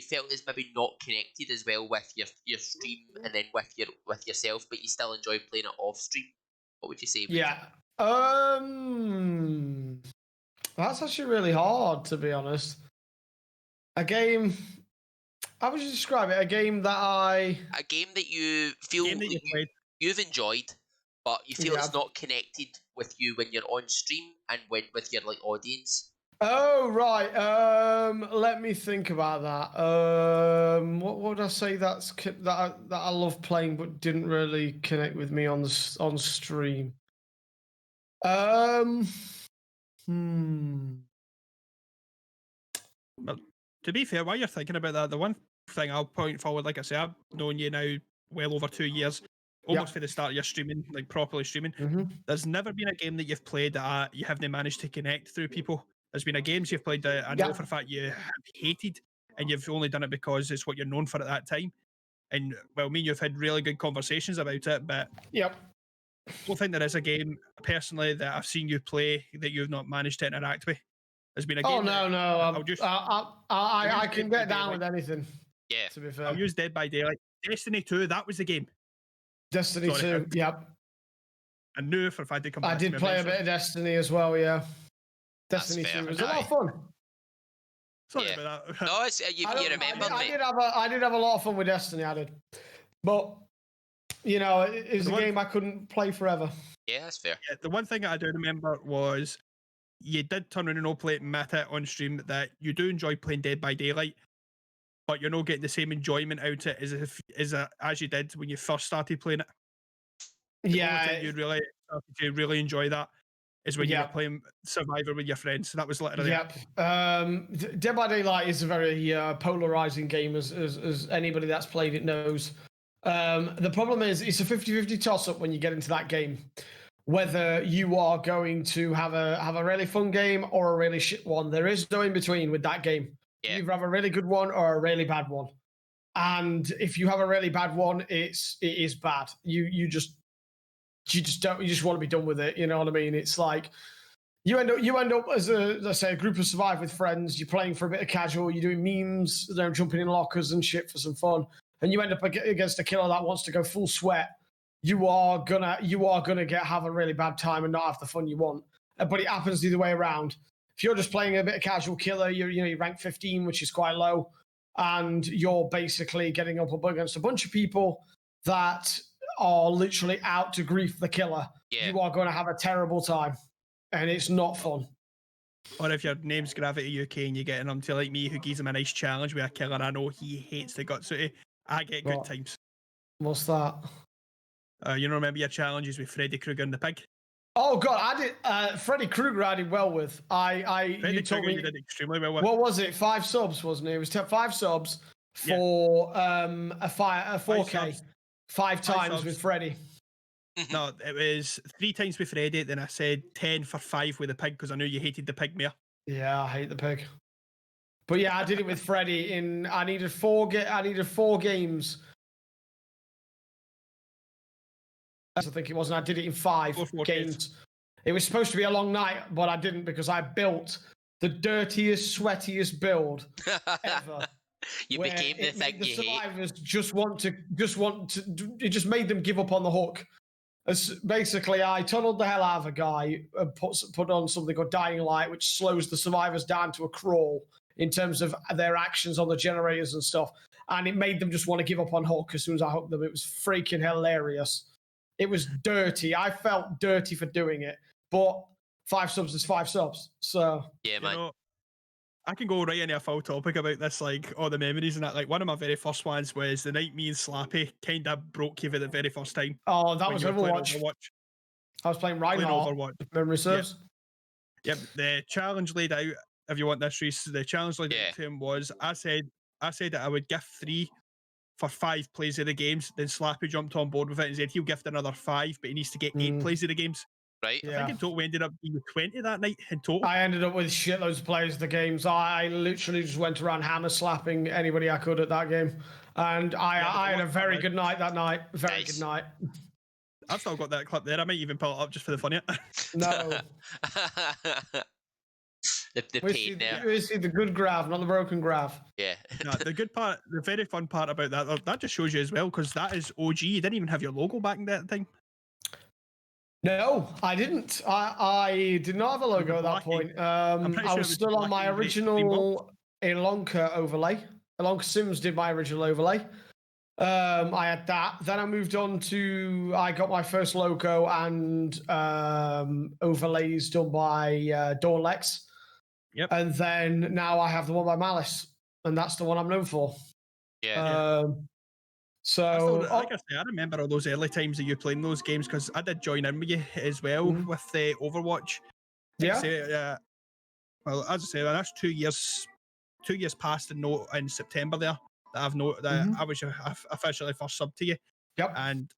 felt is maybe not connected as well with your stream and then with yourself, but you still enjoy playing it off stream? What would you say?
Yeah. That's actually really hard, to be honest. A game. How would you describe it? A game that
you feel you've enjoyed, but you feel it's not connected with you when you're on stream and with your like audience.
Oh right. Let me think about that. What would I say that I love playing but didn't really connect with me on stream?
Well, to be fair, while you're thinking about that, the one thing I'll point forward, like I say, I've known you now well over 2 years, almost for the start of your streaming, like properly streaming. There's never been a game that you've played that you haven't managed to connect through people. There's been a games you've played that I know for a fact you have hated, and you've only done it because it's what you're known for at that time. And well, me and you've had really good conversations about it, but I don't think there is a game personally that I've seen you play that you've not managed to interact with. There's been a game.
Oh no! I can get down with anything.
Yeah.
To be fair,
I'll use Dead by Daylight. Destiny 2, that was the game.
Destiny 2, yep.
I knew for a fact they come back.
I did play a bit of Destiny as well, yeah. Destiny 2 was a lot of fun.
Sorry about that.
No, it's, you remember me.
I did have a lot of fun with Destiny, I did. But, it's a game I couldn't play forever.
Yeah, that's fair.
Yeah, the one thing that I do remember was you did turn around and admit it on stream that you do enjoy playing Dead by Daylight, but you're not getting the same enjoyment out of it as you did when you first started playing it. The only thing you really started to really enjoy that is when you were playing Survivor with your friends. So that was literally
Dead by Daylight is a very polarizing game, as anybody that's played it knows. The problem is it's a 50-50 toss-up when you get into that game, whether you are going to have a really fun game or a really shit one. There is no in between with that game. You either have a really good one or a really bad one. And if you have a really bad one, it is bad. You just want to be done with it. You know what I mean? It's like you end up as a group of survive with friends. You're playing for a bit of casual. You're doing memes. They're jumping in lockers and shit for some fun. And you end up against a killer that wants to go full sweat. You are gonna have a really bad time and not have the fun you want. But it happens the other way around. If you're just playing a bit of casual killer, you rank 15, which is quite low, and you're basically getting up against a bunch of people that are literally out to grief the killer. You are going to have a terrible time, and it's not fun.
Or if your name's GraviteaUK and you're getting them to like me, who gives him a nice challenge with a killer I know he hates the guts out of, I get good times.
What's that?
Remember your challenges with Freddy Krueger and the pig?
Oh God, I did. Freddy Krueger, I did well with.
You told me you did extremely well with.
What was it? 5 subs, wasn't it? It was 5 subs for a 4K. 5 times with Freddy.
No, it was 3 times with Freddy. Then I said 10 for 5 with the pig because I knew you hated the pig more.
Yeah, I hate the pig. But yeah, I did it with Freddy. I needed 4 games. I think it was, and I did it in 5 games. It was supposed to be a long night, but I didn't because I built the dirtiest, sweatiest build ever.
You became the thing you hate.
The survivors just want to. It just made them give up on the hook, Basically, I tunneled the hell out of a guy and put on something called Dying Light, which slows the survivors down to a crawl in terms of their actions on the generators and stuff. And it made them just want to give up on Hook as soon as I hooked them. It was freaking hilarious. It was dirty. I felt dirty for doing it, but 5 subs is 5 subs. So
yeah, man.
You know, I can go right into a full topic about this, like all the memories and that. Like one of my very first ones was the night me and Slappy kind of broke you for the very first time.
Oh, that was Overwatch. I was playing Reinhardt.
Overwatch.
Memory serves.
Yep. The challenge laid out, if you want this, Reece, the challenge laid out to him was I said that I would gift 3 for 5 plays of the games. Then Slappy jumped on board with it and said he'll gift another 5, but he needs to get 8 plays of the games.
Right.
I think in total we ended up being 20 that night in total.
I ended up with shitloads of players of the games. I literally just went around hammer slapping anybody I could at that game. And I had a very good night that night. Very good night.
I've still got that clip there. I might even pull it up just for the fun of it.
No.
the pain there.
We see the good grav, not the broken grav.
Yeah.
No, the good part, the very fun part about that just shows you as well, because that is OG. You didn't even have your logo back in that time.
No, I didn't. I did not have a logo at that point. I was still on my original Elonka overlay. Elonka Sims did my original overlay. I had that. Then I moved on to, I got my first logo and overlays done by Dawn Lex.
Yep.
And then now I have the one by Malice, and that's the one I'm known for.
Yeah.
So,
like I say, I remember all those early times of you playing those games, because I did join in with you as well with the Overwatch. Well, as I say, that's 2 years. 2 years past in September there that I've known that I was officially first sub to you.
Yep.
And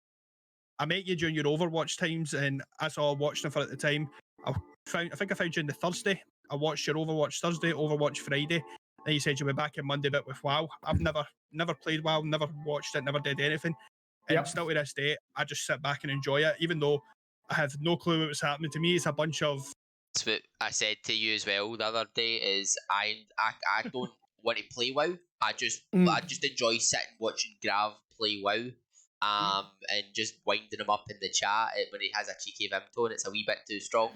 I met you during your Overwatch times, and as I watched them for at the time, I think I found you on the Thursday. I watched your Overwatch Thursday, Overwatch Friday. And you said you'll be back on Monday bit with WoW. I've never played WoW, never watched it, never did anything. And still to this day, I just sit back and enjoy it, even though I have no clue what's happening. To me, it's a bunch of...
That's what I said to you as well the other day, is I don't want to play WoW. I just enjoy sitting watching Grav play WoW. And just winding him up in the chat when he has a cheeky Vimto and it's a wee bit too strong.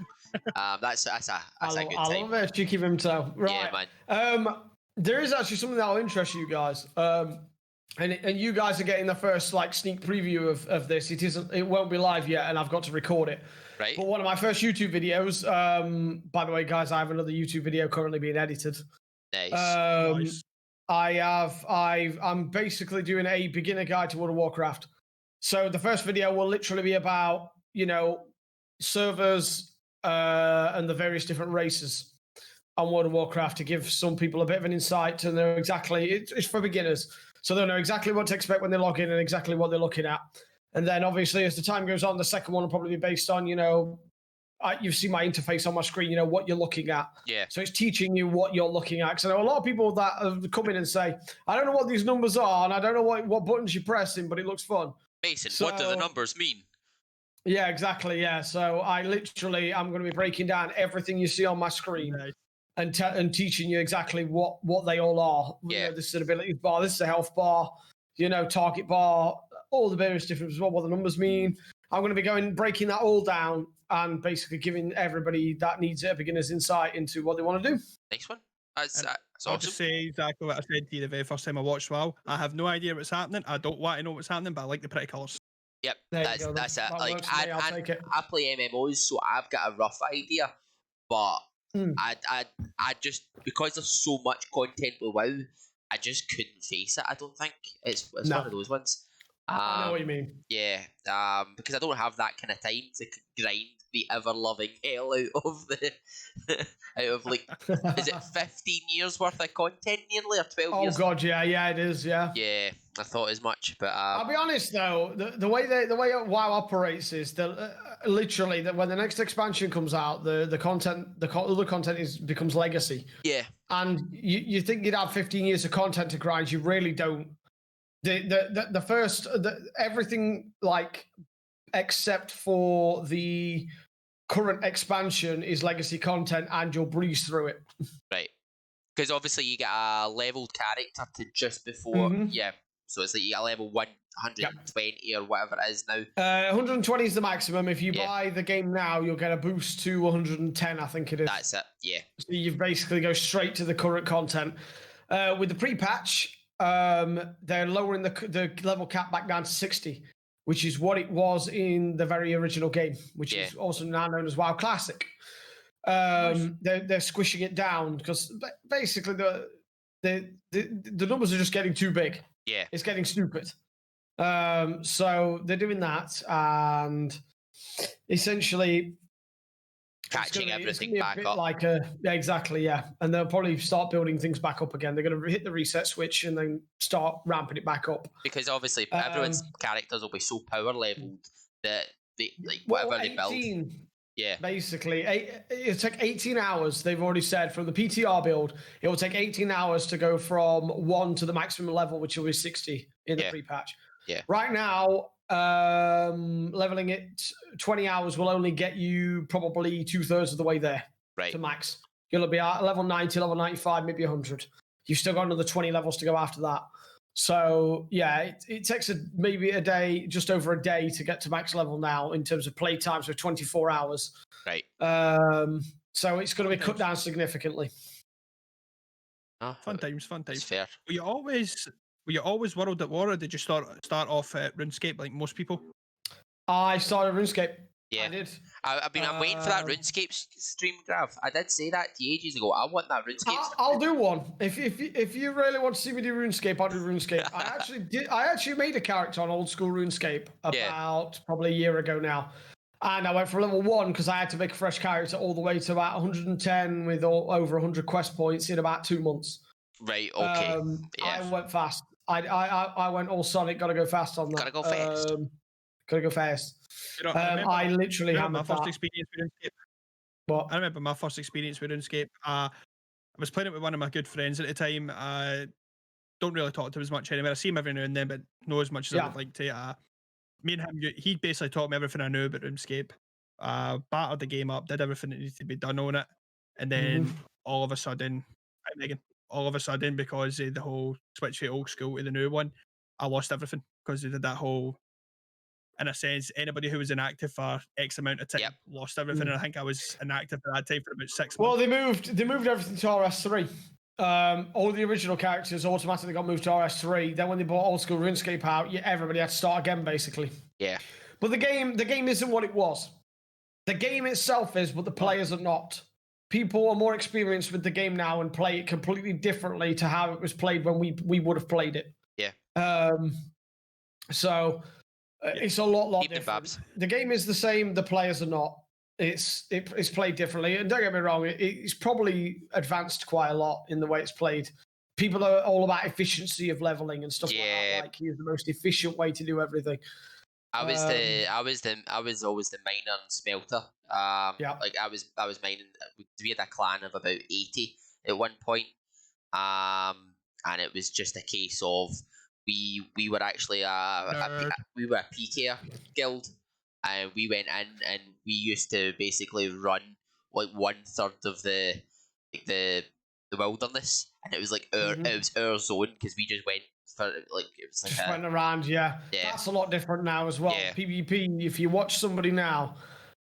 That's a good time.
I love it, cheeky Vimto. Right.
Yeah, man.
There is actually something that will interest you guys. And you guys are getting the first like sneak preview of this. It won't be live yet, and I've got to record it.
Right.
But one of my first YouTube videos, by the way, guys, I have another YouTube video currently being edited.
Nice.
I'm basically doing a beginner guide to World of Warcraft. So the first video will literally be about, servers and the various different races on World of Warcraft, to give some people a bit of an insight to know exactly, it's for beginners. So they'll know exactly what to expect when they log in and exactly what they're looking at. And then obviously as the time goes on, the second one will probably be based on, you see my interface on my screen, what you're looking at.
Yeah.
So it's teaching you what you're looking at. Because I know a lot of people that have come in and say, I don't know what these numbers are, and I don't know what buttons you're pressing, but it looks fun.
Mason, what do the numbers mean?
Yeah, exactly. Yeah. So I'm going to be breaking down everything you see on my screen. Nice. And teaching you exactly what they all are.
Yeah.
This is an abilities bar, this is a health bar, target bar, all the various different, what the numbers mean. I'm going to be breaking that all down and basically giving everybody that needs it a beginner's insight into what they want to do.
Next one. That's
I'll
awesome.
just say exactly what I said to you the very first time I watched WoW. I have no idea what's happening. I don't want to know what's happening, but I like the pretty colours.
Yep, that's it.
That
I play MMOs, so I've got a rough idea, but I just, because there's so much content with WoW, I just couldn't face it. I don't think it's one of those ones.
I know what you mean.
Yeah, because I don't have that kind of time to grind the ever-loving hell out of is it 15 years worth of content nearly, or 12 years?
Oh god, yeah, it is, yeah.
Yeah, I thought as much, but
I'll be honest though, the way WoW operates is that literally that when the next expansion comes out, the other content becomes legacy.
Yeah,
and you think you'd have 15 years of content to grind, you really don't. Everything like except for the current expansion is legacy content, and you'll breeze through it.
Right, because obviously you get a leveled character to just before, yeah. So it's like you got level 1 120 or whatever it is now.
120 is the maximum. If you buy the game now, you'll get a boost to 110, I think it is.
That's it, yeah.
So you basically go straight to the current content. With the pre-patch, they're lowering the level cap back down to 60, which is what it was in the very original game, which is also now known as WoW Classic. They're squishing it down because basically the numbers are just getting too big.
Yeah,
it's getting stupid. So they're doing that and essentially
catching everything
be
back
a bit
up.
Like exactly, yeah. And they'll probably start building things back up again. They're going to hit the reset switch and then start ramping it back up.
Because obviously everyone's characters will be so power leveled that they whatever they build. Yeah.
Basically, it'll take 18 hours. They've already said from the PTR build, it will take 18 hours to go from 1 to the maximum level, which will be 60 in the pre-patch.
Yeah.
Right now, leveling it 20 hours will only get you probably 2/3 of the way there to max. You'll be at level 90, level 95, maybe 100. You've still got another 20 levels to go after that. So yeah, it takes maybe a day, just over a day to get to max level now in terms of play time, so 24 hours.
Right.
So it's going to be cut down significantly.
Oh,
fun times.
It's fair.
Were you always World at War, or did you start off at RuneScape like most people?
I started RuneScape.
Yeah,
I did.
I'm waiting for that RuneScape stream, Grav. I did say that to you ages ago. I want that RuneScape.
I'll do one. If you really want to see me do RuneScape, I'll do RuneScape. I actually made a character on old school RuneScape about probably a year ago now. And I went for level 1 because I had to make a fresh character all the way to about 110 with over 100 quest points in about 2 months.
Right, okay.
I went fast. I went all Sonic, gotta go fast on that.
Gotta go fast.
Gotta go fast. I literally had
my first experience with RuneScape.
What?
I remember my first experience with RuneScape. I was playing it with one of my good friends at the time. I don't really talk to him as much anymore. I see him every now and then, but not as much as I would like to. Me and him, he basically taught me everything I knew about RuneScape. Battered the game up, did everything that needed to be done on it, and then all of a sudden, because of the whole switch from old school to the new one, I lost everything because they did that whole. In a sense, anybody who was inactive for X amount of time lost everything. And I think I was inactive at that time for about 6 months.
Well, they moved everything to RS3. All the original characters automatically got moved to RS3. Then when they bought old school RuneScape out, everybody had to start again, basically.
Yeah.
But the game isn't what it was. The game itself is, but the players are not. People are more experienced with the game now and play it completely differently to how it was played when we would have played it.
Yeah.
So it's a lot different. The game is the same. The players are not. It's played differently. And don't get me wrong, it's probably advanced quite a lot in the way it's played. People are all about efficiency of leveling and stuff like that. Like here's the most efficient way to do everything.
I was always the miner and smelter. Like I was mining. We had a clan of about 80 at one point. And it was just a case of we were actually we were a PK guild, and we went in and we used to basically run like 1/3 of the wilderness, and it was like it was our zone because we just went for like it was like
went around. Yeah, that's a lot different now as well. PvP. If you watch somebody now,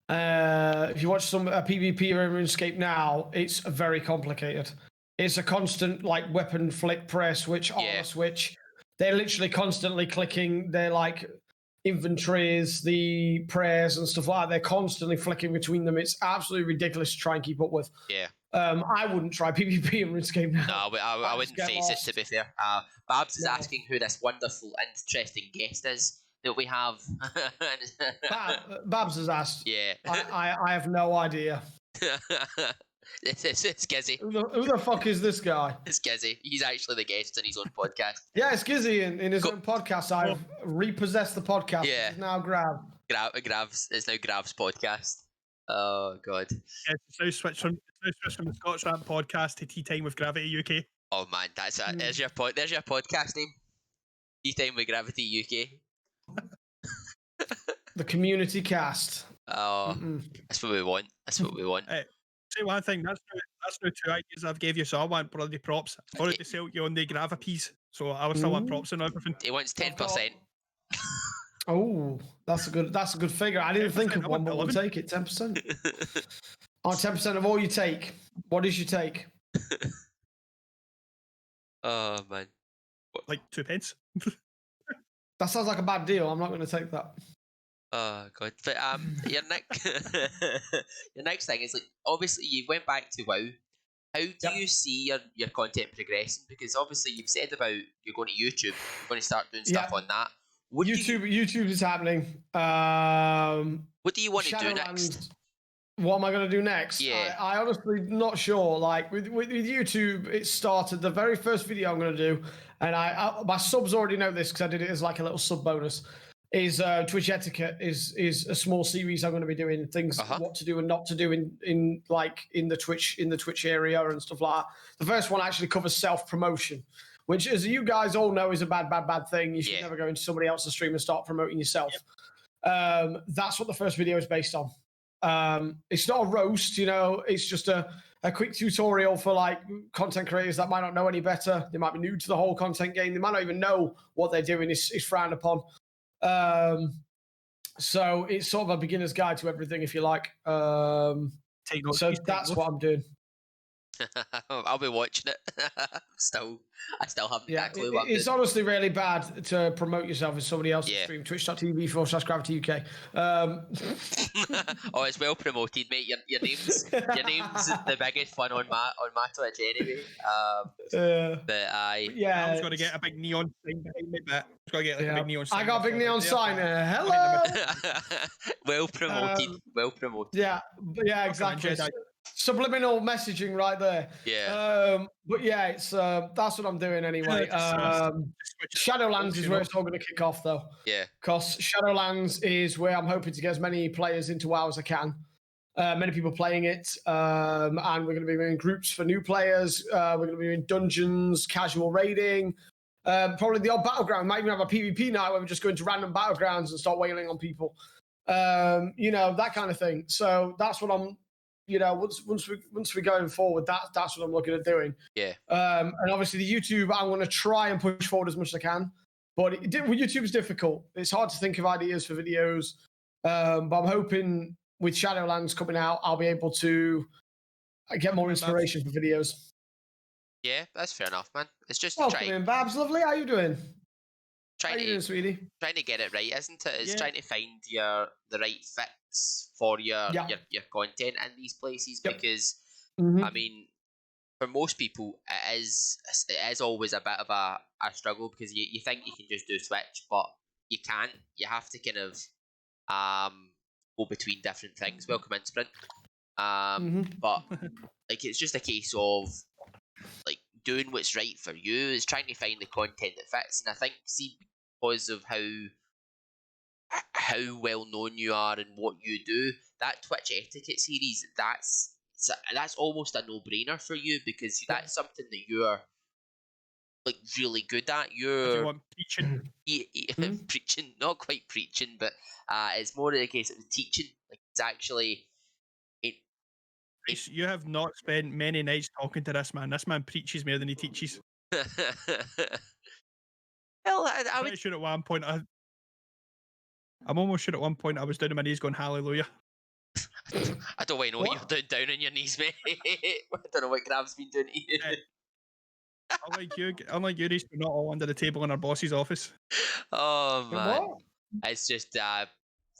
if you watch a PvP or RuneScape now, it's very complicated. It's a constant like weapon flick, prayer switch, armor switch. They're literally constantly clicking their like inventories, the prayers and stuff like that. They're constantly flicking between them. It's absolutely ridiculous to try and keep up with.
Yeah.
I wouldn't try PvP in RuneScape now.
No, I wouldn't face it, to be fair. Babs is asking who this wonderful, interesting guest is that we have.
Babs has asked.
Yeah.
I have no idea.
It's Gizzy.
Who the fuck is this guy?
It's Gizzy. He's actually the guest in his own podcast.
Yeah, it's Gizzy in his own podcast. I've repossessed the podcast.
Yeah.
It's now Grav.
It's now Grav's podcast. Oh god.
Yeah, it's now switched from the ScotsRant podcast to Tea Time with GraviteaUK.
Oh man, there's your podcast name. Tea Time with GraviteaUK.
The community cast.
Oh, that's what we want.
Say one thing, that's now 2 ideas I've gave you, so I want bloody props. I've already sold you on the Gravities, so I will still want props and everything.
He wants 10%.
Oh, that's a good figure. I didn't think of
10%,
one, but we'll
11.
take it. 10%. On 10% of all you take. What is your take?
Oh man.
Like 2 pence.
That sounds like a bad deal. I'm not going to take that.
Oh god. But your next your next thing is like obviously you went back to WoW. How do you see your content progressing? Because obviously you've said about you're going to YouTube, you're going to start doing stuff on that. What
YouTube is happening.
What do you want to do next?
Shadowlands. What am I going to do next?
Yeah.
I honestly not sure. Like with YouTube, it started the very first video I'm going to do, and my subs already know this because I did it as like a little sub bonus. Is Twitch etiquette is a small series I'm going to be doing things what to do and not to do in the Twitch area and stuff like that. The first one actually covers self promotion, which, as you guys all know, is a bad thing. You should never go into somebody else's stream and start promoting yourself. That's what the first video is based on. It's not a roast, it's just a quick tutorial for like content creators that might not know any better. They might be new to the whole content game. They might not even know what they're doing is frowned upon. So it's sort of a beginner's guide to everything, if you like. So that's what I'm doing.
I'll be watching it. I still haven't got a clue what I'm
it's
doing.
Honestly really bad to promote yourself as somebody else's stream. Twitch.tv/GraviteaUK.
Oh, it's well promoted, mate. Your name's the biggest fun on my Twitch anyway. But
I'm just gonna get a big neon sign behind me. But I've got to get like a big neon sign.
I got a big neon sign. Hello.
Well promoted. Well promoted.
Yeah, exactly. Subliminal messaging right there.
Yeah.
But yeah, it's that's what I'm doing anyway. Shadowlands is where it's all going to kick off, though.
Yeah.
Because Shadowlands is where I'm hoping to get as many players into WoW as I can. Many people playing it, and we're going to be doing groups for new players. We're going to be doing dungeons, casual raiding, probably the odd battleground. Might even have a PvP night where we just go into random battlegrounds and start wailing on people. That kind of thing. So that's what I'm. Once we're going forward, that's what I'm looking at doing.
Yeah.
And obviously the YouTube, I'm going to try and push forward as much as I can. But YouTube is difficult. It's hard to think of ideas for videos. But I'm hoping with Shadowlands coming out, I'll be able to get more inspiration for videos.
Yeah, that's fair enough, man. It's just
welcome in, Babs. Lovely. How you doing?
How you
doing, sweetie?
Trying to get it right, isn't it? It's trying to find the right fix for your content in these places because I mean, for most people, it is always a bit of a struggle because you think you can just do Twitch, but you can't. You have to kind of go between different things. Welcome in, Sprint. But like it's just a case of like doing what's right for you. Is trying to find the content that fits, and I think because of how well known you are and what you do, that Twitch etiquette series, that's almost a no-brainer for you because that's something that you're like really good at. You're
preaching.
Preaching, not quite preaching, but it's more the case of teaching. Like it's actually.
You have not spent many nights talking to this man. This man preaches more than he teaches.
Well, I would.
Sure at one point, I'm almost sure at one point I was down on my knees going hallelujah.
I don't know what you're doing down on your knees, mate. I don't know what Grav's been doing to you.
Unlike you, Reece, we're not all under the table in our boss's office.
Oh man, it's just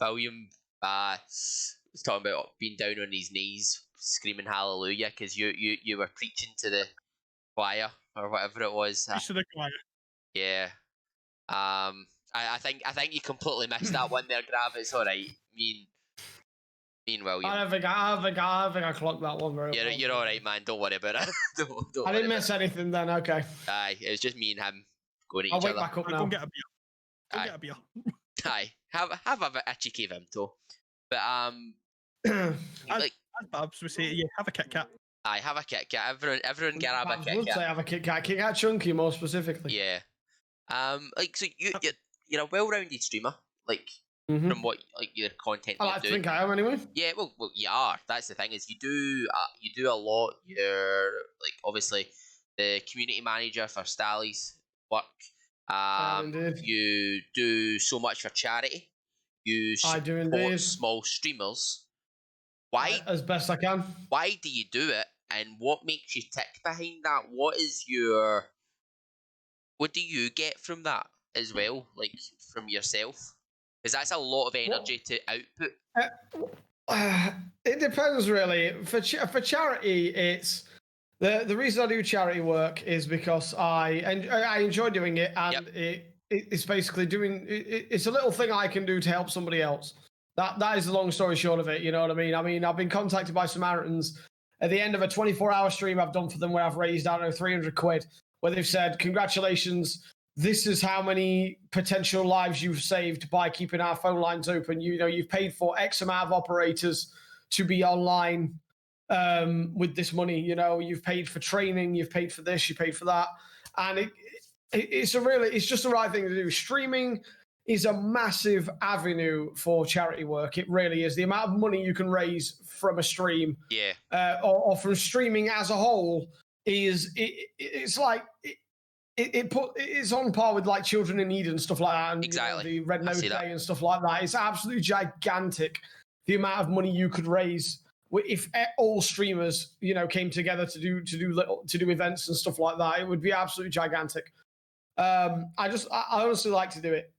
William was talking about being down on his knees, screaming hallelujah because you were preaching to the choir or whatever it was.
To the choir.
Yeah. I think you completely missed that one there, Grav. It's all right. Mean William.
I don't think I clocked that one very well.
You're all right, man. Don't worry about it. don't
I didn't miss anything then. Okay.
Aye, it was just me and him going at
I'll
each
wake
other.
back up now.
Go get a beer. Go get a beer.
Aye, have a cheeky Vimto. But
like Babs would say, yeah, have a Kit Kat.
Aye, have a Kit Kat. Everyone get a Kit Kat.
Would say have a Kit Kat. Kit Kat chunky, more specifically.
Yeah. Like so you're a well-rounded streamer. Like from what like your content.
I like to think I am anyway.
Yeah, well, you are. That's the thing is you do a lot. You're like obviously the community manager for Stally's work.
Indeed.
You do so much for charity. You
I do
support
indeed.
small streamers. Why?
As best I can.
Why do you do it, and what makes you tick behind that? What is your? What do you get from that as well, like from yourself? Because that's a lot of energy to output.
It depends, really. For charity, it's the reason I do charity work is because I enjoy doing it, and it's basically it's a little thing I can do to help somebody else. That is the long story short of it. You know what I mean? I mean, I've been contacted by Samaritans at the end of a 24-hour stream I've done for them where I've raised, I don't know, 300 quid, where they've said, congratulations, this is how many potential lives you've saved by keeping our phone lines open. You know, you've paid for X amount of operators to be online with this money. You know, you've paid for training, you've paid for this, you paid for that. And it's just the right thing to do. Streaming is a massive avenue for charity work. It really is. The amount of money you can raise from a stream, or from streaming as a whole, it's on par with like Children in Need and stuff like that, and
exactly.
The Red Nose Day and stuff like that. It's absolutely gigantic, the amount of money you could raise if all streamers, came together to do events and stuff like that. It would be absolutely gigantic. I honestly like to do it.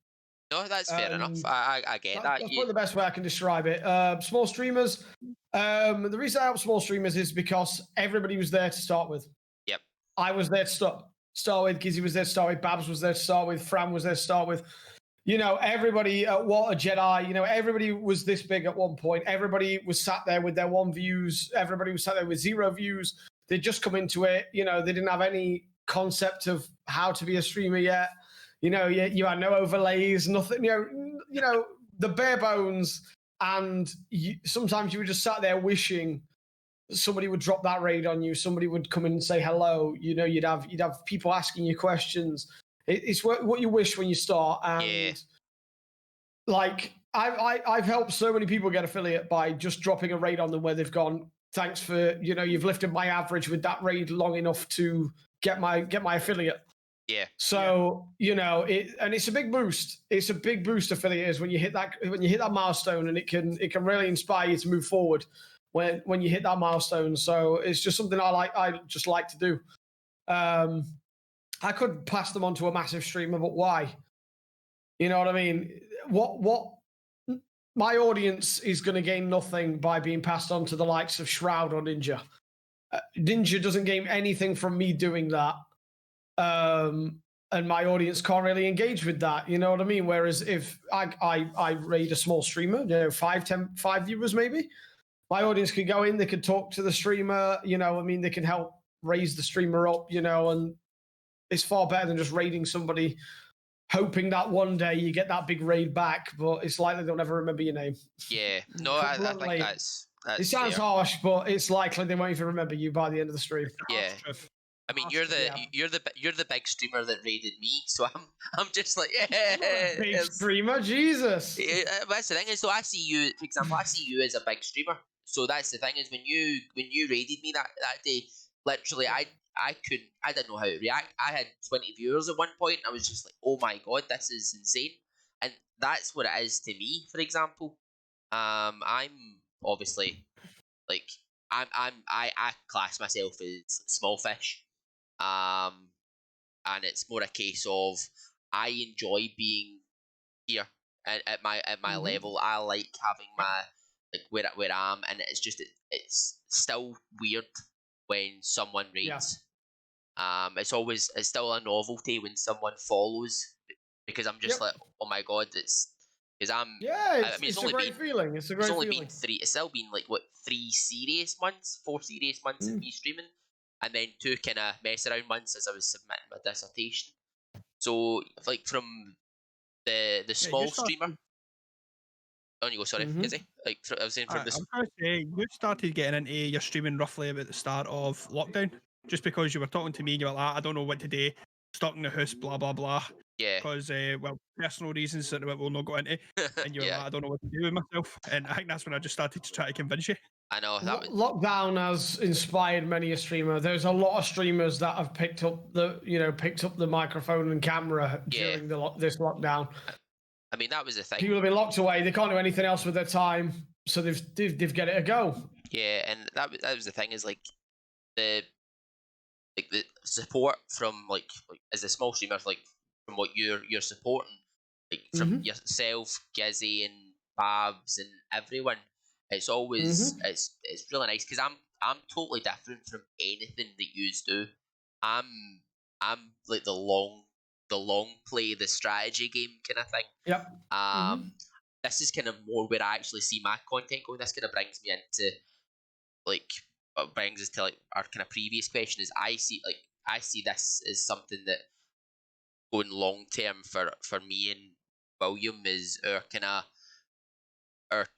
No, that's fair enough. I get that.
That's probably the best way I can describe it. Small streamers. The reason I help small streamers is because everybody was there to start with.
Yep.
I was there to start with. Gizzy was there to start with. Babs was there to start with. Fran was there to start with. Everybody at Water Jedi, everybody was this big at one point. Everybody was sat there with their 1 views. Everybody was sat there with 0 views. They'd just come into it. They didn't have any concept of how to be a streamer yet. You had no overlays, nothing, the bare bones. And sometimes you were just sat there wishing somebody would drop that raid on you. Somebody would come in and say hello. You'd have people asking you questions. It's what you wish when you start. And like I've helped so many people get affiliate by just dropping a raid on them where they've gone, thanks for, you've lifted my average with that raid long enough to get my affiliate.
Yeah.
So, it's a big boost. It's a big boost, affiliate is when you hit that milestone, and it can really inspire you to move forward when you hit that milestone. So it's just something I just like to do. I could pass them on to a massive streamer, but why? You know what I mean? What my audience is going to gain nothing by being passed on to the likes of Shroud or Ninja. Ninja doesn't gain anything from me doing that. And my audience can't really engage with that, you know what I mean? Whereas if I raid a small streamer, 5 viewers maybe, my audience could go in, they could talk to the streamer, they can help raise the streamer up, and it's far better than just raiding somebody, hoping that one day you get that big raid back, but it's likely they'll never remember your name.
Yeah, no, I think that's
it sounds harsh, but it's likely they won't even remember you by the end of the stream.
Yeah. I mean, you're the big streamer that raided me, so I'm just like,
big streamer, Jesus.
That's the thing is, so I see you, for example, I see you as a big streamer. So that's the thing is, when you raided me that day, literally, I didn't know how to react. I had 20 viewers at one point, and I was just like, oh my god, this is insane. And that's what it is to me. For example, I'm obviously like I class myself as small fish. And it's more a case of I enjoy being here at my level. I like having my where I am, and it's just it's still weird when someone raids. It's still a novelty when someone follows, because I'm just like, oh my god, it's because I'm.
Yeah, it's a great feeling. It's a great feeling.
Been 3. It's still been like 4 serious months of me streaming. And then 2 kind of mess around months as I was submitting my dissertation. So, like, from the small streamer. On you go, sorry, Izzy. Like, I was saying from this.
I was going to say, you started getting into your streaming roughly about the start of lockdown, just because you were talking to me and you were like, I don't know what to do, stuck in the house, blah, blah, blah.
Yeah.
Because, well, personal reasons that we'll not go into. And you're like, I don't know what to do with myself. And I think that's when I just started to try to convince you.
I know that was...
Lockdown has inspired many a streamer. There's a lot of streamers that have picked up the microphone and camera during this lockdown.
I mean, that was the thing.
People have been locked away. They can't do anything else with their time, so they've get it a go.
Yeah, and that was the thing, is like the support from like as a small streamer, like from what you're supporting, like from yourself, Gizzy, and Babs, and everyone. It's always it's really nice, because I'm totally different from anything that you do. I'm like the long play, the strategy game kind of thing.
Yep.
This is kind of more where I actually see my content going. This kind of brings me into like what brings us to like our kind of previous question, is I see this as something that going long term for me and William is our kind of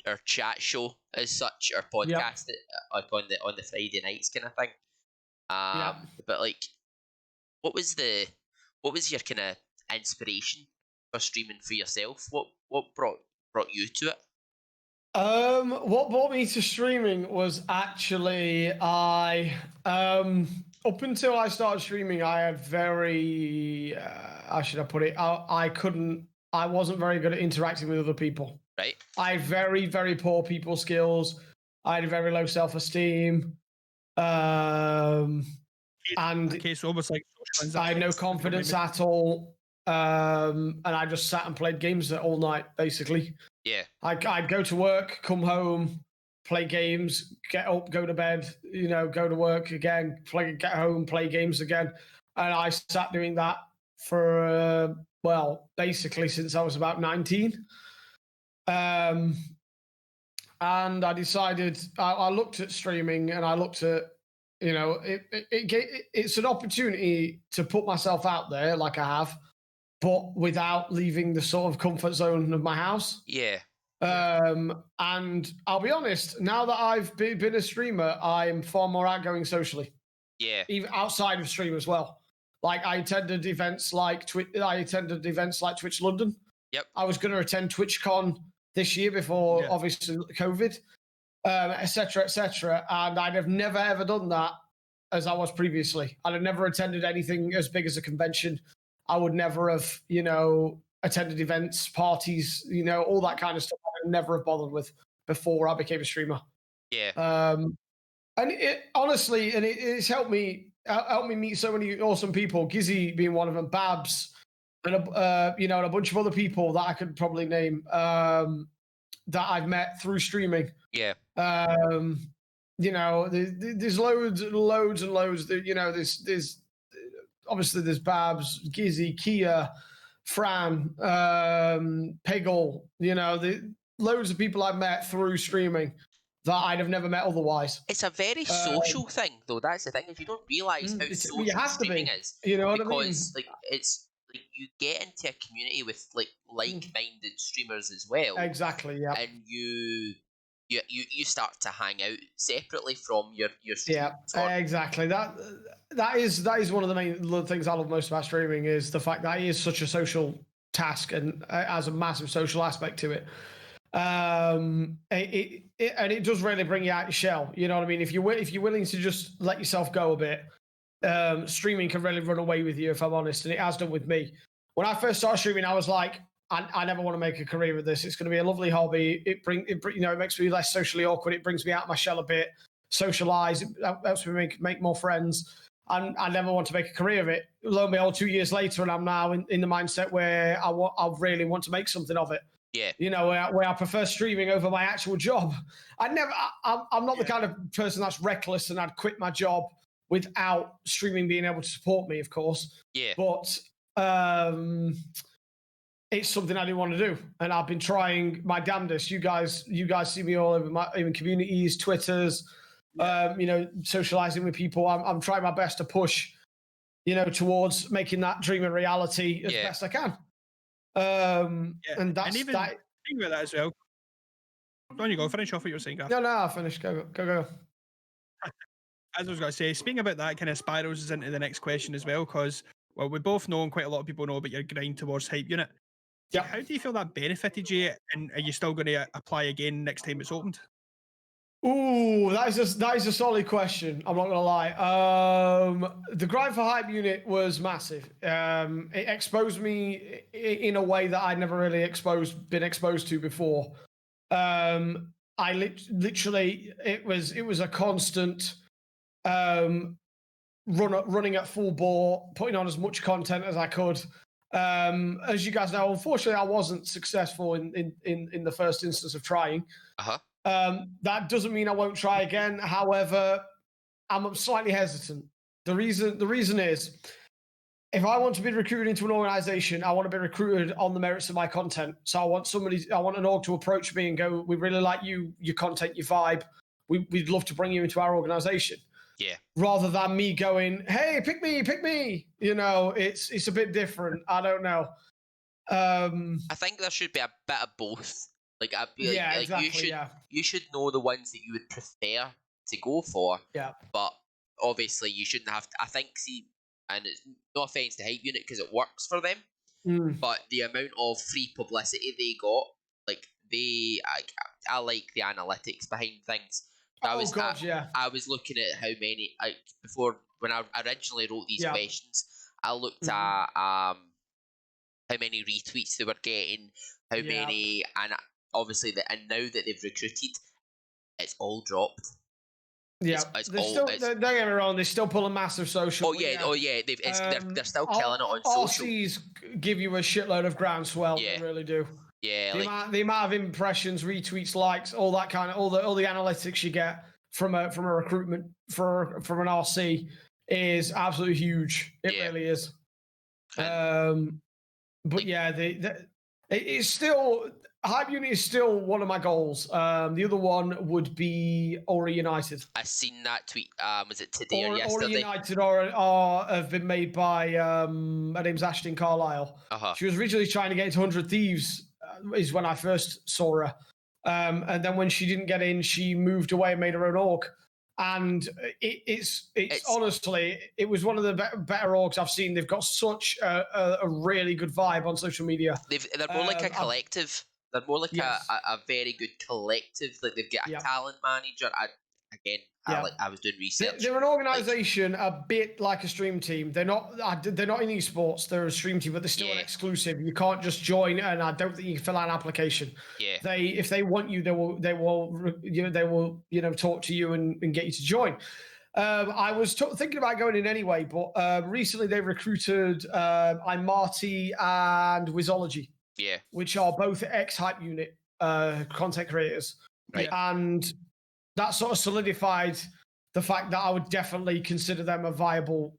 our chat show as such, our podcast, like on the Friday nights kind of thing. But like, what was your kind of inspiration for streaming for yourself? What brought you to it?
What brought me to streaming was actually up until I started streaming, I had very how should I put it? I wasn't very good at interacting with other people.
Right.
I had very, very poor people skills. I had very low self-esteem. And
so almost like
I had no confidence at all. And I just sat and played games all night, basically.
Yeah.
I'd go to work, come home, play games, get up, go to bed, go to work again, get home, play games again. And I sat doing that for, basically since I was about 19. And I decided, I looked at streaming, and I looked at, it's an opportunity to put myself out there like I have, but without leaving the sort of comfort zone of my house.
Yeah.
And I'll be honest, now that I've been a streamer, I'm far more outgoing socially.
Yeah.
Even outside of stream as well. Like I attended events like Twitch London.
Yep.
I was going to attend TwitchCon this year before, obviously, COVID, et cetera, and I'd have never, ever done that as I was previously. I'd have never attended anything as big as a convention. I would never have, attended events, parties, all that kind of stuff. I would never have bothered with before I became a streamer.
Yeah.
And it honestly, it's helped me meet so many awesome people. Gizzy being one of them, Babs, and a bunch of other people that I could probably name that I've met through streaming.
Yeah.
There's loads and loads. There's obviously there's Babs, Gizzy, Kia, Fran, Peggle. Loads of people I've met through streaming that I'd have never met otherwise.
It's a very social thing, though. That's the thing. If you don't realise how social streaming is,
you know what I mean?
Because like it's like you get into a community with like-minded streamers as well.
Exactly. Yeah.
And you start to hang out separately from your stream.
Yeah. Exactly. That is one of the main things I love most about streaming, is the fact that it is such a social task and has a massive social aspect to it. And it does really bring you out your shell. You know what I mean? If you're willing to just let yourself go a bit, streaming can really run away with you, if I'm honest, and it has done with me. When I first started streaming, I was like, I never want to make a career with this. It's going to be a lovely hobby. It makes me less socially awkward. It brings me out of my shell a bit, socialize. It helps me make more friends. And I never want to make a career of it. Lo and behold, 2 years later, and I'm now in the mindset where I really want to make something of it.
Yeah.
Where I prefer streaming over my actual job. I'm not the kind of person that's reckless, and I'd quit my job without streaming being able to support me, of course.
Yeah.
But it's something I do want to do, and I've been trying my damnedest. You guys see me all over my even communities, Twitters, socializing with people. I'm trying my best to push, towards making that dream a reality as best I can. And that's
even
that.
Think about that as well. Don't you go finish off what you were saying, Gav?
No, I'll finish. Go.
As I was going to say, speaking about that, kind of spirals us into the next question as well, because well, we both know, and quite a lot of people know about your grind towards Hype Unit.
Yeah.
How do you feel that benefited you, and are you still going to apply again next time it's opened?
Ooh, that is a solid question. I'm not gonna lie. The grind for Hype Unit was massive. It exposed me in a way that I'd never really been exposed to before. I literally it was a constant running at full bore, putting on as much content as I could. As you guys know, unfortunately, I wasn't successful in the first instance of trying. That doesn't mean I won't try again. However, I'm slightly hesitant. The reason is, if I want to be recruited into an organization, I want to be recruited on the merits of my content. So I want an org to approach me and go, "We really like you, your content, your vibe. We'd love to bring you into our organization."
Yeah.
Rather than me going, "Hey, pick me." You know, it's a bit different. I don't know.
I think there should be a bit of both.
Exactly.
You should know the ones that you would prefer to go for.
Yeah.
But obviously, you shouldn't have to. I think, and it's no offense to Hype Unit because it works for them, but the amount of free publicity they got, like I like the analytics behind things. I was looking at how many before when I originally wrote these questions. I looked at how many retweets they were getting, how many, and obviously and now that they've recruited, it's all dropped.
Yeah, don't get me wrong, they're still pulling massive social.
They're still killing it on social.
RCs give you a shitload of groundswell. They really do.
Yeah,
the amount of impressions, retweets, likes, all that kind of all the analytics you get from a recruitment from an RC is absolutely huge. It really is. But it's still Hype Unit is still one of my goals. The other one would be Aura United.
I seen that tweet. Was it today or yesterday?
Aura United have been made by her name's Ashton Carlisle. She was originally trying to get into 100 Thieves. Is when I first saw her, and then when she didn't get in, she moved away and made her own org. And it's honestly, it was one of the better orgs I've seen. They've got such a really good vibe on social media.
They're more like a collective. They're more like a very good collective. Like they've got a talent manager. I was doing research.
They're an organization a bit like a stream team. They're not in esports. They're a stream team, but they're still an exclusive. You can't just join, and I don't think you can fill out an application.
Yeah.
If they want you, they will talk to you and get you to join. I was thinking about going in anyway, but recently they recruited Marty and Wizology.
Yeah.
Which are both ex-Hype Unit content creators.
Right.
And that sort of solidified the fact that I would definitely consider them a viable,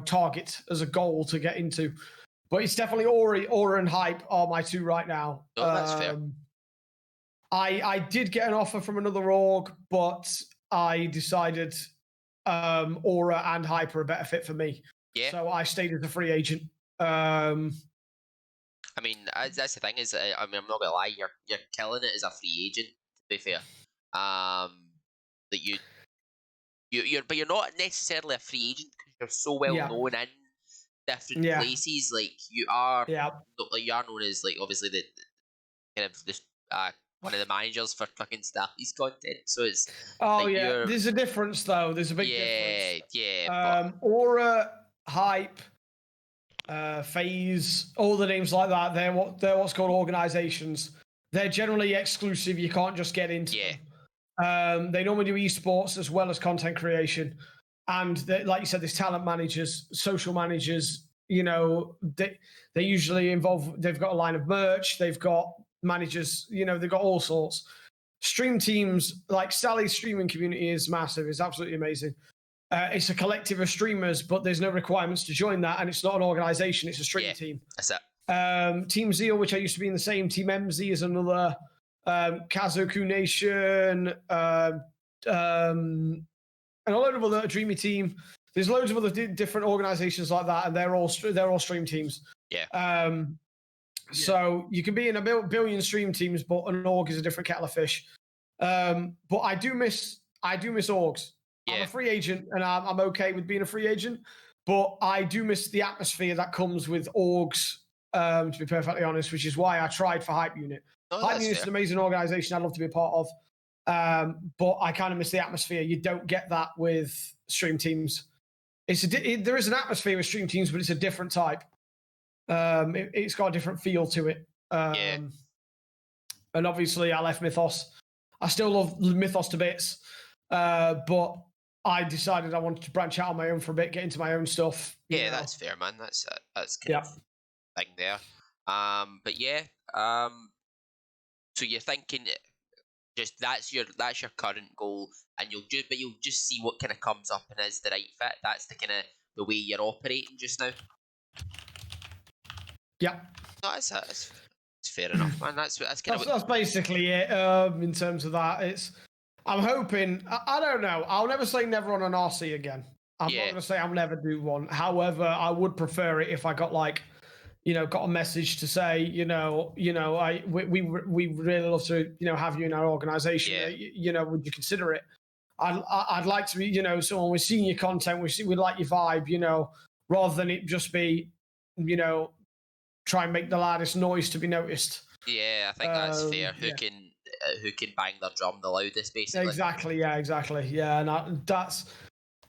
target as a goal to get into. But it's definitely Aura and Hype are my two right now.
Oh, that's fair.
I did get an offer from another org, but I decided Aura and Hype are a better fit for me.
Yeah.
So I stayed as a free agent.
I mean, that's the thing is, I'm not gonna lie, you're killing it as a free agent. To be fair, that but you're not necessarily a free agent because you're so well known in different places. Like you are, like you are known as like obviously the kind of this one of the managers for fucking Stally's content. So it's
there's a difference though. There's a big difference.
Yeah.
Aura, Hype, Phase, all the names like that. They're what's called organizations. They're generally exclusive. You can't just get into them. They normally do esports as well as content creation, and like you said, there's talent managers, social managers. They usually involve. They've got a line of merch. They've got managers. They've got all sorts. Stream teams, like Sally's streaming community is massive. It's absolutely amazing. It's a collective of streamers, but there's no requirements to join that, and it's not an organization. It's a stream team.
That's it.
Team Zeal, which I used to be in the same. Team MZ is another. Kazoku Nation, and a load of other Dreamy Team. There's loads of other different organizations like that, and they're all stream teams.
Yeah.
So you can be in a billion stream teams, but an org is a different kettle of fish. But I do miss orgs. Yeah. I'm a free agent, and I'm okay with being a free agent. But I do miss the atmosphere that comes with orgs, to be perfectly honest, which is why I tried for Hype Unit. Hype Unit's an amazing organization I'd love to be a part of. But I kind of miss the atmosphere. You don't get that with stream teams. There is an atmosphere with stream teams, but it's a different type. It's got a different feel to it. And obviously, I left Mythos. I still love Mythos to bits, but I decided I wanted to branch out on my own for a bit, get into my own stuff.
Yeah, that's fair, man. That's kind of thing there. But yeah, so you're thinking just that's your current goal, and you'll just see what kind of comes up and is the right fit. That's the kind of the way you're operating just now.
Yeah.
No, that's fair enough, man. That's
basically it. In terms of that, I'm hoping. I don't know. I'll never say never on an RC again. I'm not going to say I'll never do one. However, I would prefer it if I got got a message to say, we really love to, have you in our organization.
Yeah.
Would you consider it? I'd like to be, someone we've seen your content, we like your vibe, rather than it just be, try and make the loudest noise to be noticed.
Yeah, I think that's fair. Who can bang their drum the loudest, basically.
Exactly. Yeah, and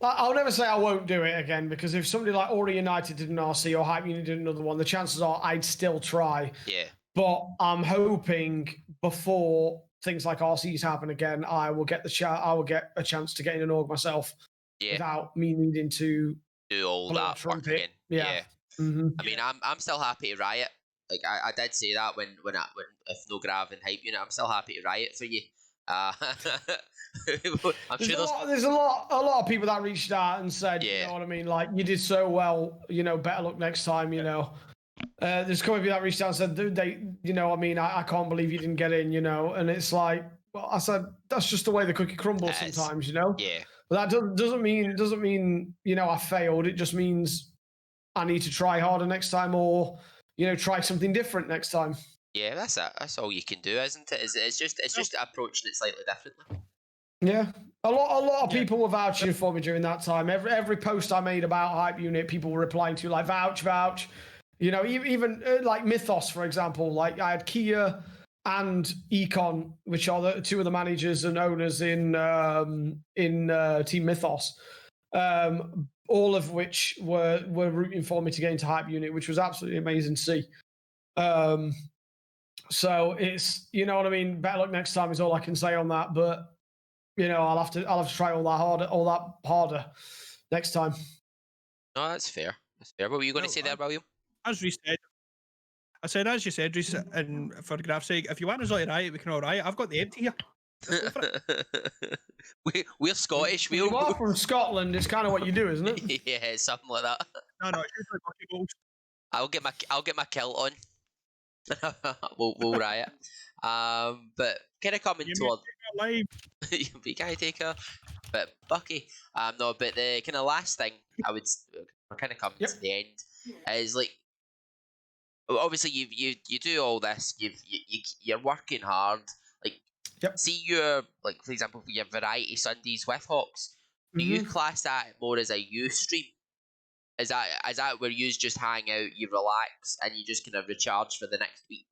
I'll never say I won't do it again, because if somebody like Ori United did an RC or Hype Unit did another one, the chances are I'd still try.
Yeah.
But I'm hoping before things like RCs happen again, I will get a chance to get in an org myself without me needing to
do all that work again. Yeah.
Mm-hmm.
I mean, I'm still happy to riot. Like I did say that when if no Grav and Hype Unit, I'm still happy to riot for you. I'm
sure there's a lot of people that reached out and said, you know what I mean, like, you did so well, better luck next time. There's a couple of people that reached out and said I can't believe you didn't get in, and it's like, well, I said that's just the way the cookie crumbles sometimes,
Yeah.
But that doesn't mean I failed. It just means I need to try harder next time, or try something different next time.
Yeah, that's it. That's all you can do, isn't it? It's just approaching it slightly differently.
Yeah, a lot of people were vouching for me during that time. Every post I made about Hype Unit, people were replying to, like, vouch. Even like Mythos, for example. Like, I had Kia and Econ, which are the two of the managers and owners in Team Mythos. All of which were rooting for me to get into Hype Unit, which was absolutely amazing to see. So it's, what I mean, better luck next time is all I can say on that. But I'll have to try all that harder next time.
No, that's fair. That's fair. What were you going to say there, William?
As Reece said, as you said, Reece, and for Graf's sake, if you want us all to riot, we can all riot. I've got the empty here.
We're Scottish.
You are from Scotland. It's kind of what you do, isn't it?
Yeah, something like that.
No, it's usually bucket balls.
I'll get my kilt on. we'll riot. But kind of coming toward be guy taker, but Bucky. No, but the kind of last thing we're kind of coming to the end is, like, obviously you do all this. You're working hard. Like, see your, like, for example, your variety Sundays with Hawks. Do you class that more as a you stream? Is that where you just hang out, you relax, and you just kind of recharge for the next week?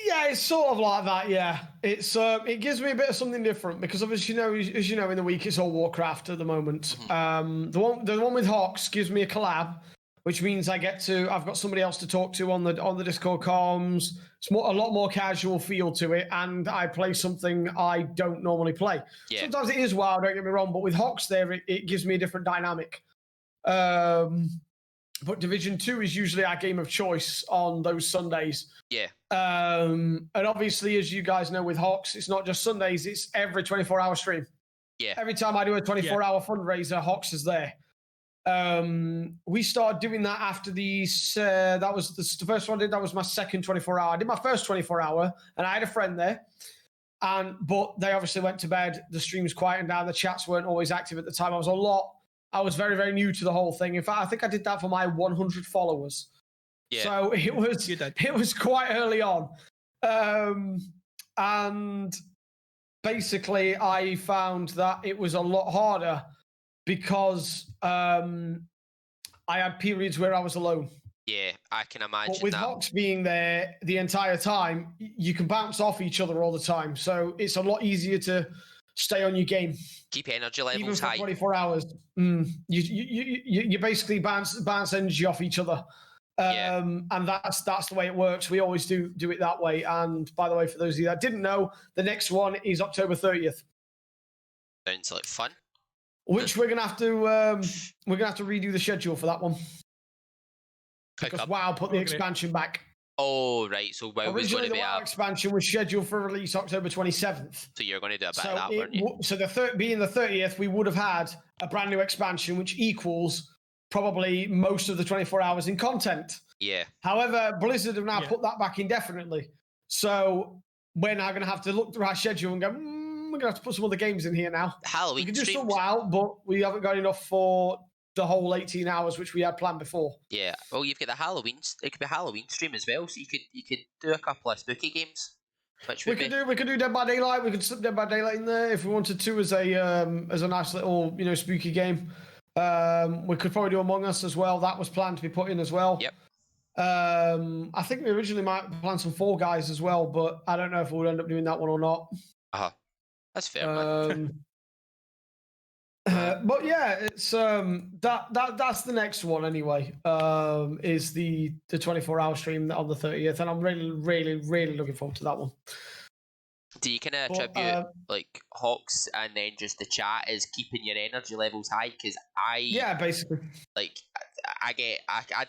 Yeah, it's sort of like that. Yeah, it's it gives me a bit of something different, because obviously, as you know, in the week it's all Warcraft at the moment. The one with Hawks gives me a collab, which means I've got somebody else to talk to on the Discord comms. It's a lot more casual feel to it, and I play something I don't normally play. Yeah. Sometimes it is wild, don't get me wrong, but with Hawks there, it gives me a different dynamic. But Division 2 is usually our game of choice on those Sundays.
Yeah.
And obviously, as you guys know, with Hawks, it's not just Sundays, it's every 24-hour stream.
Yeah.
Every time I do a 24-hour fundraiser, Hawks is there. We started doing that after that was the first one I did. That was my second 24-hour. I did my first 24-hour, and I had a friend there. But they obviously went to bed. The streams quieted down. The chats weren't always active at the time. I was very, very new to the whole thing. In fact, I think I did that for my 100 followers. Yeah. So it was quite early on. And basically I found that it was a lot harder because I had periods where I was alone.
Yeah, I can imagine
But with
that.
Hox being there the entire time, you can bounce off each other all the time. So it's a lot easier to stay on your game.
Keep energy
Even
levels
for
high.
24 hours. You basically bounce energy off each other. And that's the way it works. We always do it that way. And by the way, for those of you that didn't know, the next one is October 30th.
Sounds like fun.
Which we're gonna have to redo the schedule for that one. Because WoW put the expansion back.
Oh, right. So WoW was going to be
the WoW expansion was scheduled for release October 27th.
So you're going to do a bit of that, weren't you?
So being the 30th, we would have had a brand new expansion, which equals probably most of the 24 hours in content.
Yeah.
However, Blizzard have now put that back indefinitely. So we're now going to have to look through our schedule and go, we're going to have to put some other games in here now.
Halloween
We can do
streams.
some WoW, but we haven't got enough for the whole 18 hours which we had planned before.
Yeah. Well, you've got the Halloween. It could be a Halloween stream as well, so you could do a couple of spooky games. Which we could do
Dead by Daylight. We could slip Dead by Daylight in there if we wanted to as a nice little spooky game. We could probably do Among Us as well. That was planned to be put in as well.
Yep.
I think we originally might plan some Fall Guys as well, but I don't know if we'll end up doing that one or not.
That's fair, man.
But yeah, it's that's the next one anyway. Is the 24-hour stream on the 30th, and I'm really looking forward to that one.
Do you kind of attribute like Hawks and then just the chat is keeping your energy levels high? Because
basically
like I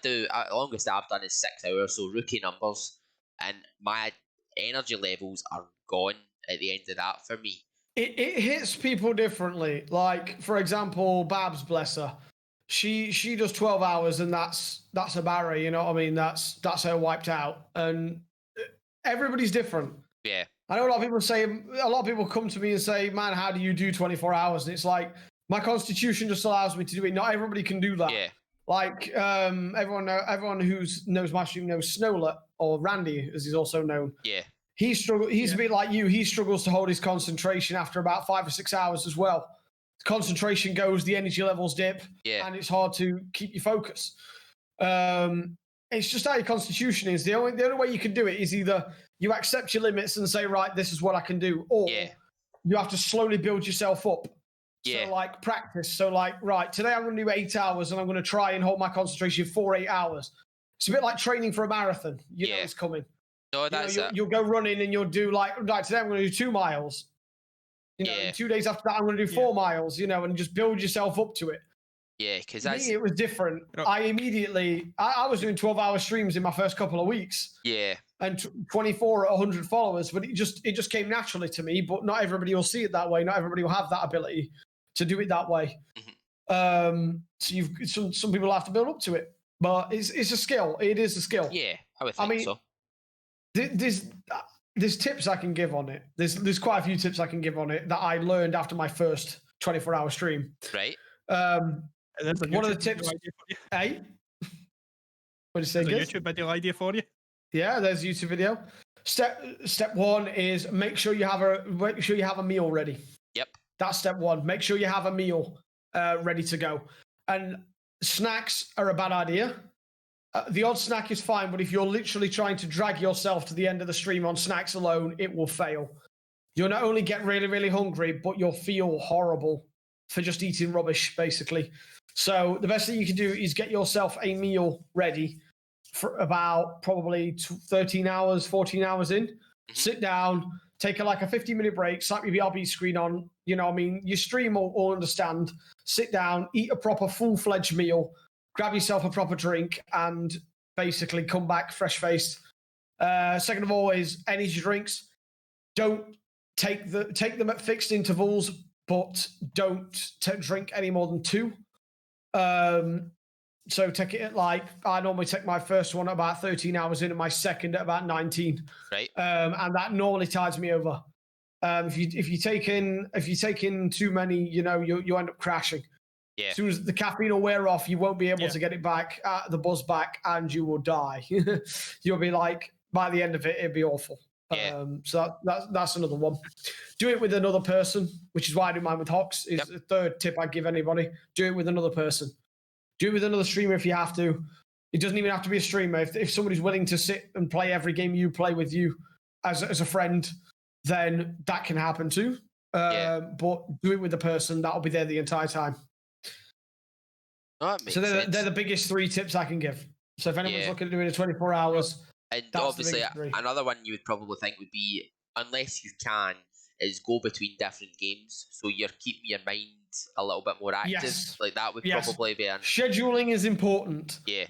do the longest I've done is 6 hours, so rookie numbers, and my energy levels are gone at the end of that for me.
It hits people differently. Like, for example, Babs, bless her, she does 12 hours, and that's a barrier. You know what I mean? That's her wiped out, and everybody's different.
Yeah.
I know a lot of people come to me and say, "Man, how do you do 24 hours?" And it's like my constitution just allows me to do it. Not everybody can do that.
Yeah.
Like everyone who knows my stream knows Snowlet, or Randy, as he's also known.
Yeah.
He's a bit like you. He struggles to hold his concentration after about 5 or 6 hours as well. Concentration goes, the energy levels dip, and it's hard to keep your focus. It's just how your constitution is. The only way you can do it is either you accept your limits and say, right, this is what I can do, or you have to slowly build yourself up.
Yeah.
So like practice. So like, right, today I'm going to do 8 hours, and I'm going to try and hold my concentration for 8 hours. It's a bit like training for a marathon. You know it's coming.
No, that's
you'll go running and you'll do like today I'm going to do 2 miles. And 2 days after that I'm going to do 4 miles. And just build yourself up to it.
Yeah, because
it was different. I was doing 12-hour streams in my first couple of weeks.
Yeah.
And 24 at 100 followers, but it just came naturally to me. But not everybody will see it that way. Not everybody will have that ability to do it that way. So some people have to build up to it. But it's a skill. It is a skill.
Yeah, I would think so.
There's tips I can give on it. There's quite a few tips I can give on it that I learned after my first 24-hour stream.
Right.
One of the tips. Hey, what did you say?
There's a YouTube video idea for you.
Yeah, there's a YouTube video. Step 1 is make sure you have a meal ready.
Yep.
That's step 1. Make sure you have a meal ready to go. And snacks are a bad idea. The odd snack is fine, but if you're literally trying to drag yourself to the end of the stream on snacks alone, it will fail. You'll not only get really, really hungry, but you'll feel horrible for just eating rubbish, basically. So the best thing you can do is get yourself a meal ready for about probably 13 hours, 14 hours in. Sit down, take a 15-minute break, slap your BRB screen on. Your stream will understand. Sit down, eat a proper full-fledged meal, grab yourself a proper drink, and basically come back fresh-faced. Second of all is energy drinks. Don't take them at fixed intervals, but don't drink any more than 2. So take it at I normally take my first one at about 13 hours in and my second at about 19.
Right.
And that normally tides me over. If you take in too many, you end up crashing.
Yeah.
As soon as the caffeine will wear off, you won't be able to get it back, the buzz back, and you will die. You'll be by the end of it, it'd be awful.
Yeah.
So that's another one. Do it with another person, which is why I do mine with Hawks. Is the third tip I give anybody. Do it with another person. Do it with another streamer if you have to. It doesn't even have to be a streamer. If somebody's willing to sit and play every game you play with you as a friend, then that can happen too. But do it with the person that'll be there the entire time.
Oh,
so they're the biggest 3 tips I can give. So if anyone's looking at doing it 24 hours,
and obviously another one you would probably think would be, unless you can, is go between different games, so you're keeping your mind a little bit more active.
Yes.
Like that would probably be
scheduling is important.
Yeah.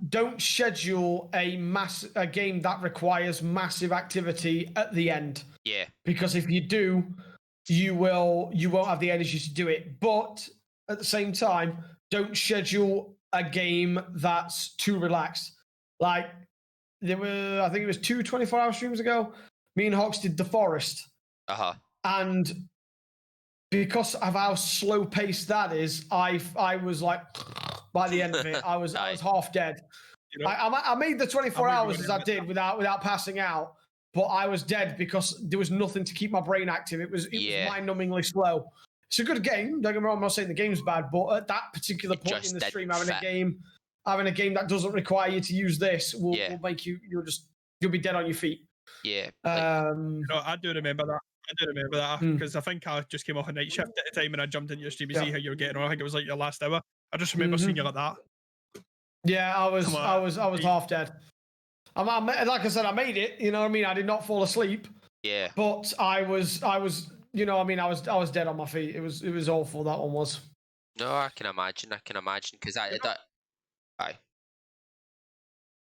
Don't schedule a game that requires massive activity at the end.
Yeah.
Because if you do, you won't have the energy to do it. But at the same time, don't schedule a game that's too relaxed. Like I think it was 2 24-hour streams ago. Me and Hawks did The Forest. And because of how slow paced that is, I was like, by the end of it, I was half dead. You know, I made the 24 hours as I did without passing out, but I was dead because there was nothing to keep my brain active. It was mind-numbingly slow. It's a good game. Don't get me wrong, I'm not saying the game's bad, but at that particular point in the stream, having a game that doesn't require you to use this will make you'll be dead on your feet.
Yeah. I do remember that because I think I just came off a night shift at the time and I jumped into your stream to see how you were getting on. I think it was like your last hour. I just remember seeing you like that.
Yeah, I was half dead. Like I said, I made it. You know what I mean? I did not fall asleep.
Yeah.
But I was. You know what I mean? I was dead on my feet. It was awful. That one was.
No, I can imagine because aye.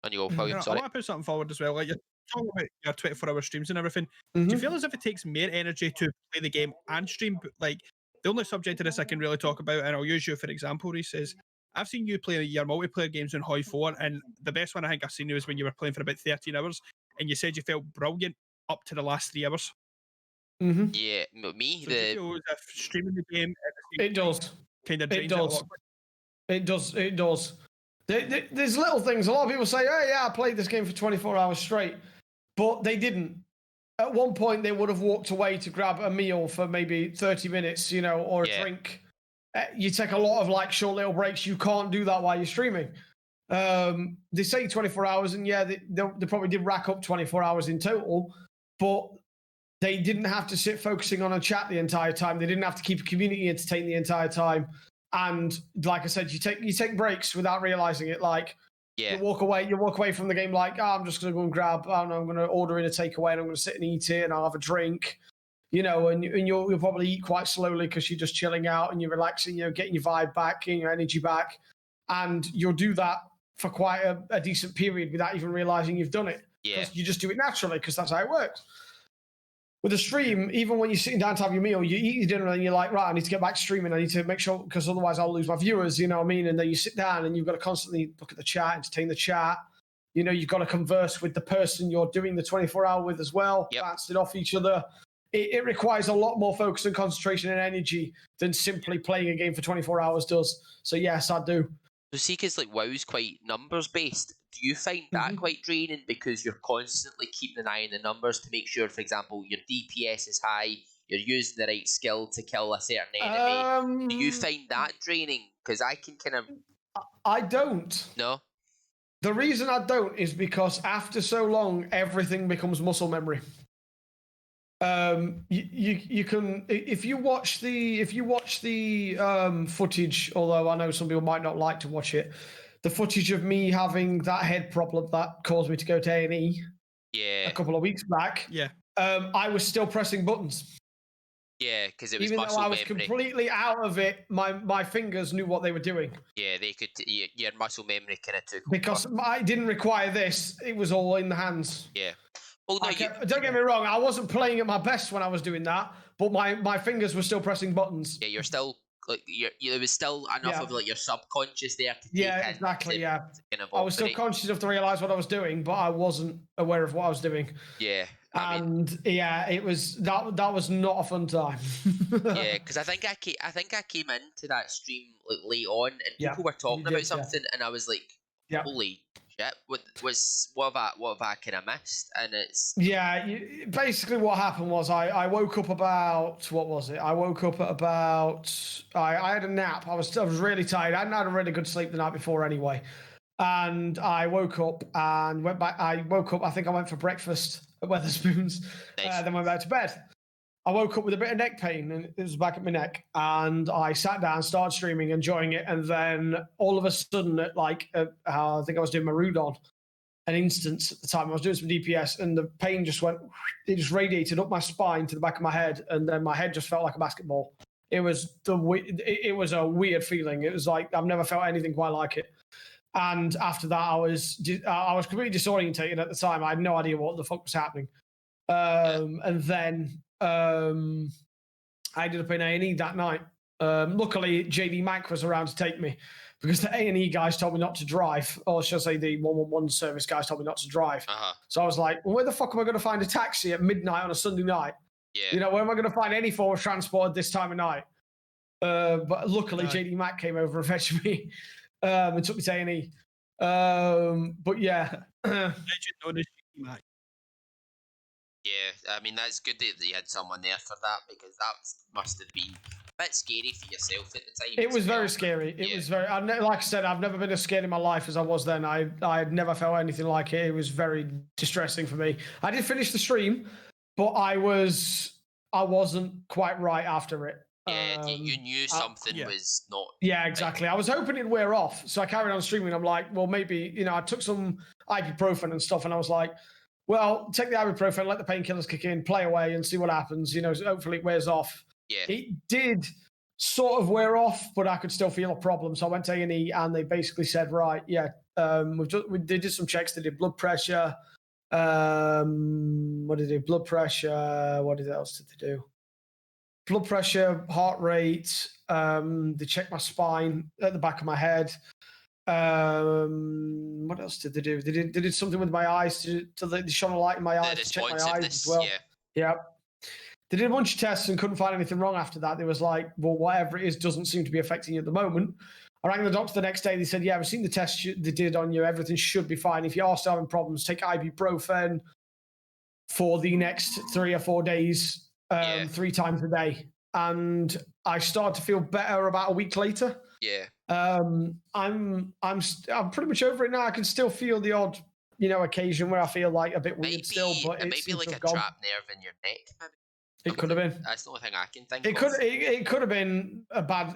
On you go, William. Sorry.
I want to put something forward as well. Like you're talking about your 24-hour streams and everything. Do you feel as if it takes more energy to play the game and stream? Like the only subject of this I can really talk about, and I'll use you for example, Reece, is I've seen you play your multiplayer games in Hoi 4, and the best one I think I've seen you was when you were playing for about 13 hours, and you said you felt brilliant up to the last 3 hours.
Yeah, me.
So do you feel as if streaming the game
it does
kind of drains it a lot?
It does. There's little things. A lot of people say, "Oh yeah, I played this game for 24 hours straight," but they didn't. At one point, they would have walked away to grab a meal for maybe 30 minutes, or a drink. You take a lot of like short little breaks. You can't do that while you're streaming. They say 24 hours, and they probably did rack up 24 hours in total, but they didn't have to sit focusing on a chat the entire time. They didn't have to keep a community entertained the entire time. And like I said, you take breaks without realizing it. Like you walk away from the game like, I'm just going to go and grab, I'm going to order in a takeaway and I'm going to sit and eat it and I'll have a drink, and you'll probably eat quite slowly because you're just chilling out and you're relaxing, getting your vibe back, getting your energy back. And you'll do that for quite a decent period without even realizing you've done it.
Yeah.
You just do it naturally because that's how it works. With a stream, even when you're sitting down to have your meal, you eat your dinner and you're like, right, I need to get back streaming. I need to make sure, because otherwise I'll lose my viewers, you know what I mean? And then you sit down and you've got to constantly look at the chat, entertain the chat. You've got to converse with the person you're doing the 24-hour with as well, bouncing off each other. It requires a lot more focus and concentration and energy than simply playing a game for 24 hours does. So yes, I do.
So see, because like WoW's quite numbers based, do you find that quite draining because you're constantly keeping an eye on the numbers to make sure, for example, your DPS is high, you're using the right skill to kill a certain enemy? Do you find that draining? Because I can kind of...
I don't.
No?
The reason I don't is because after so long, everything becomes muscle memory. You can, if you watch the footage, although I know some people might not like to watch it, the footage of me having that head problem that caused me to go to A&E a couple of weeks back, I was still pressing buttons.
Yeah, because it was
even
muscle
though I was
memory.
Completely out of it, my fingers knew what they were doing.
Yeah, they could. Your muscle memory kind of took
because
over.
I didn't require this; it was all in the hands.
Yeah. Well, no,
don't get me wrong. I wasn't playing at my best when I was doing that, but my fingers were still pressing buttons.
Yeah, you're still like there was still enough of like your subconscious there to
take exactly. Kind of I was still conscious enough to realize what I was doing, but I wasn't aware of what I was doing.
Yeah.
It was that was not a fun time.
Yeah, because I think I came into that stream like late on, and people were talking about something, and I was like, "Holy shit. What have I kind of missed? And it's
basically what happened was I woke up about, what was it? I woke up at about, I had a nap. I was really tired. I hadn't had a really good sleep the night before anyway. And I woke up and went back. I think I went for breakfast at Weatherspoons,
nice.
then went back to bed. I woke up with a bit of neck pain and it was back at my neck. And I sat down, started streaming, enjoying it. And then all of a sudden, at I think I was doing my Rudon, an instance at the time. I was doing some DPS and the pain just it just radiated up my spine to the back of my head. And then my head just felt like a basketball. It was it was a weird feeling. It was like, I've never felt anything quite like it. And after that, I was completely disorientated at the time. I had no idea what the fuck was happening. And then I ended up in A&E that night. Luckily, JD Mac was around to take me because the A&E guys told me not to drive, or should I say the 111 service guys told me not to drive. So I was like, well, where the fuck am I going to find a taxi at midnight on a Sunday night?
Yeah.
Where am I going to find any form of transport at this time of night? But luckily, JD Mac came over and fetched me and took me to A&E. But yeah.
Yeah, I mean, that's good that you had someone there for that, because that must have been a bit scary for yourself at the time.
It was very scary. It was very, like I said, I've never been as scared in my life as I was then. I had never felt anything like it. It was very distressing for me. I did finish the stream, but I wasn't quite right after it.
Yeah, you knew something was not.
Yeah, exactly. Right. I was hoping it'd wear off, so I carried on streaming. I'm like, well, maybe, I took some ibuprofen and stuff, and I was like, well, take the ibuprofen, let the painkillers kick in, play away, and see what happens. So hopefully it wears off.
Yeah.
It did sort of wear off, but I could still feel a problem. So I went to A&E, and they basically said, right, yeah, they did some checks. They did blood pressure. What did they do? Blood pressure. What else did they do? Blood pressure, heart rate. They checked my spine at the back of my head. What else did they do? They did something with my eyes they shone a light in my eyes to check my eyes as well. Yeah. They did a bunch of tests and couldn't find anything wrong after that. They was like, well, whatever it is doesn't seem to be affecting you at the moment. I rang the doctor the next day. They said, yeah, we've seen the tests they did on you. Everything should be fine. If you are still having problems, take ibuprofen for the next 3 or 4 days, 3 times a day. And I started to feel better about a week later.
Yeah.
I'm pretty much over it now. I can still feel the odd, occasion where I feel like a bit weird still, but
it may be like a trapped nerve in your neck. Maybe.
It could have been.
That's the only thing I can think
of. It could have been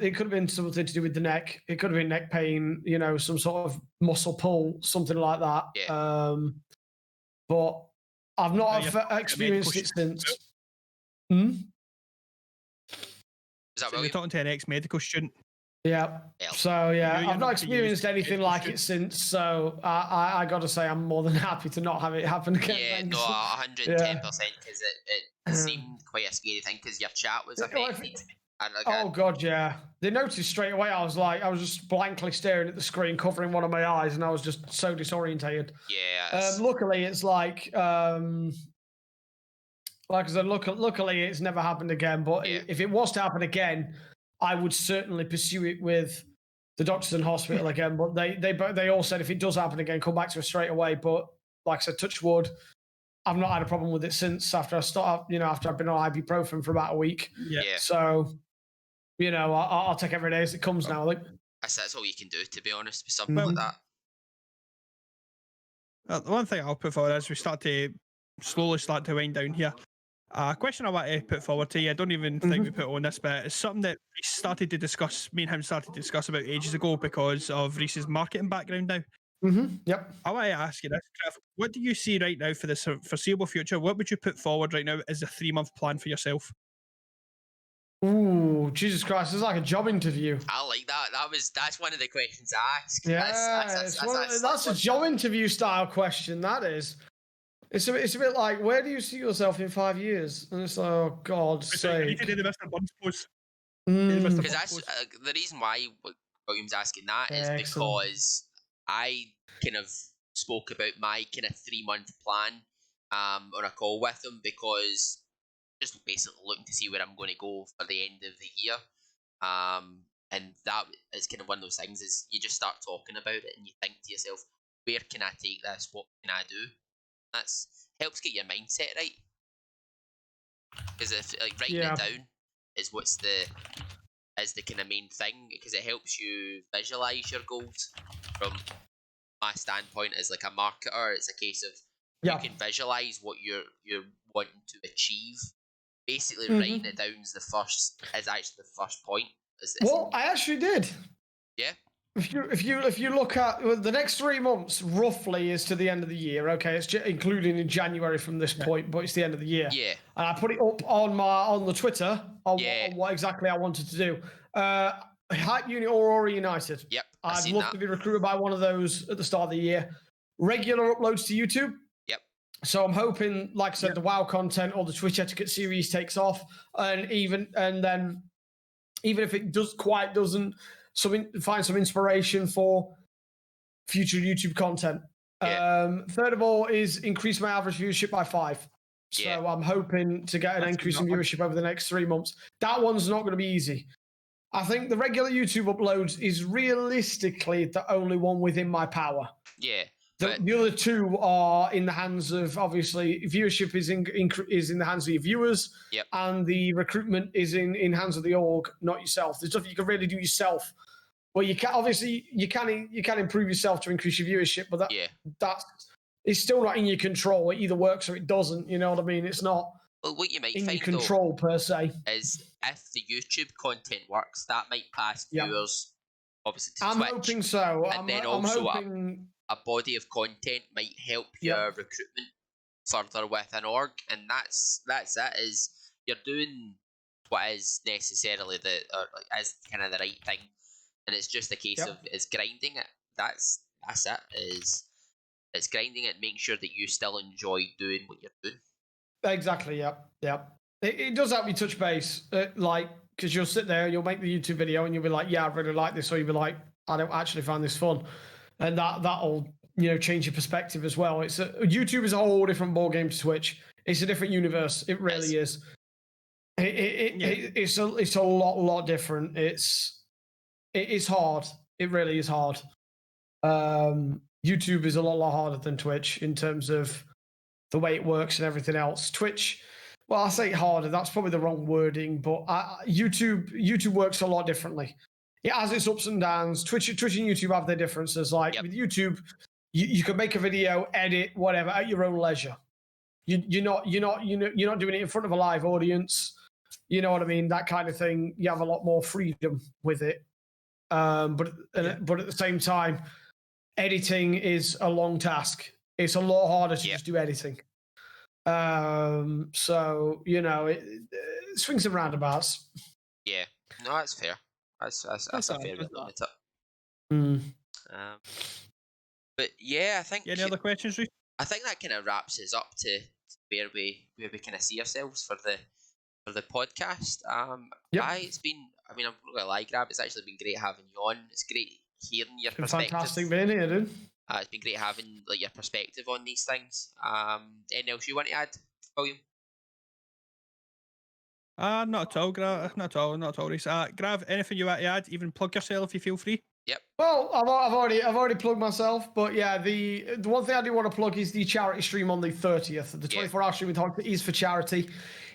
it could have been something to do with the neck. It could have been neck pain, some sort of muscle pull, something like that.
Yeah.
But I've not experienced it since. Is
that so you're talking to an ex-medical student?
Yeah. So yeah, I've not experienced anything like it since. So I got to say, I'm more than happy to not have it happen again.
Yeah, no, 110%, because it seemed quite a scary thing because your chat was affected.
Oh god, yeah. They noticed straight away. I was just blankly staring at the screen, covering one of my eyes, and I was just so disorientated.
Yeah.
Luckily, it's like I said, luckily it's never happened again. But if it was to happen again, I would certainly pursue it with the doctors in hospital again. But they all said if it does happen again, come back to us straight away. But like I said, touch wood, I've not had a problem with it since after after I've been on ibuprofen for about a week.
Yeah.
So, I'll take every day as it comes now. Like
that's all you can do, to be honest, with something like
that. The one thing I'll put forward as we slowly start to wind down here. A question I want to put forward to you, I don't even think we put on this, but it's something that we started to discuss, me and him started to discuss about ages ago because of Reece's marketing background now.
Yep.
I want to ask you this, Griff. What do you see right now for the foreseeable future? What would you put forward right now as a 3-month plan for yourself?
Ooh, Jesus Christ! It's like a job interview.
I like that. That's one of the questions I asked.
Yeah, that's a job interview style question. That is. It's a bit like, where do you see yourself in 5 years? And it's like, oh God's sake.
You need to do the Mr. Buns pose.
Because that's the reason why William's asking that is because I kind of spoke about my kind of 3-month plan on a call with him, because just basically looking to see where I'm going to go for the end of the year. And that is kind of one of those things, is you just start talking about it and you think to yourself, where can I take this? What can I do? That's helps get your mindset right. Because if writing it down is the kind of main thing, because it helps you visualize your goals. From my standpoint as like a marketer, it's a case of you can visualize what you're wanting to achieve. Basically, writing it down is actually the first point.
Well, I actually did.
Yeah.
If you look at the next 3 months, roughly is to the end of the year. Okay, it's including in January from this point, but it's the end of the year.
Yeah.
And I put it up on the Twitter on what exactly I wanted to do. Hype Unit or Aura United.
Yep.
I'd love to be recruited by one of those at the start of the year. Regular uploads to YouTube.
Yep.
So I'm hoping, like I said, the WoW content or the Twitch etiquette series takes off, and then even if it doesn't. Find some inspiration for future YouTube content. Third of all is increase my average viewership by 5. So I'm hoping to get an increase in viewership over the next 3 months. That one's not going to be easy. I think the regular YouTube uploads is realistically the only one within my power.
Yeah.
The other two are in the hands of, obviously, viewership is in the hands of your viewers, and the recruitment is in hands of the org, not yourself. There's stuff you can really do yourself. Well, you can obviously you can improve yourself to increase your viewership, but that's it's still not in your control. It either works or it doesn't. You know what I mean? It's not
what you might
in
find
your control per se.
Is if the YouTube content works, that might pass viewers obviously to
I'm
Twitch.
hoping so.
And then also a body of content might help your recruitment further with an org, and that's it. Is you're doing what is necessarily is kind of the right thing, and it's just a case of it's grinding it. That's it. It's grinding it, making sure that you still enjoy doing what you're doing.
Exactly. Yep. It does help you touch base, because you'll sit there, you'll make the YouTube video, and you'll be like, "Yeah, I really like this," or you'll be like, "I don't actually find this fun," and that'll change your perspective as well. YouTube is a whole different ballgame to Twitch. It's a different universe. It really is. It's a lot different. It's hard. It really is hard. YouTube is a lot harder than Twitch in terms of the way it works and everything else. Twitch, well, I say harder. That's probably the wrong wording, but YouTube works a lot differently. It has its ups and downs. Twitch and YouTube have their differences. Like with YouTube, you can make a video, edit, whatever at your own leisure. You're not doing it in front of a live audience. You know what I mean? That kind of thing. You have a lot more freedom with it. But at the same time, editing is a long task. It's a lot harder to just do editing. So it swings and roundabouts.
Yeah, no, that's fair. That's a fair way to look at
it.
But yeah, I think.
Any other questions, Reece?
I think that kind of wraps us up to where we kind of see ourselves for the podcast. It's been. I mean, I'm not gonna lie, Grav. It's actually been great having you on. It's great hearing your perspective.
Fantastic being here, dude.
It's been great having your perspective on these things. Anything else you want to add, William?
Not at all, Grav. Not at all, Reece. Grav, anything you want to add? Even plug yourself if you feel free.
Yep.
Well, I've already plugged myself, but yeah, the one thing I do want to plug is the charity stream on the 30th. The 24-hour stream with Hog is for charity.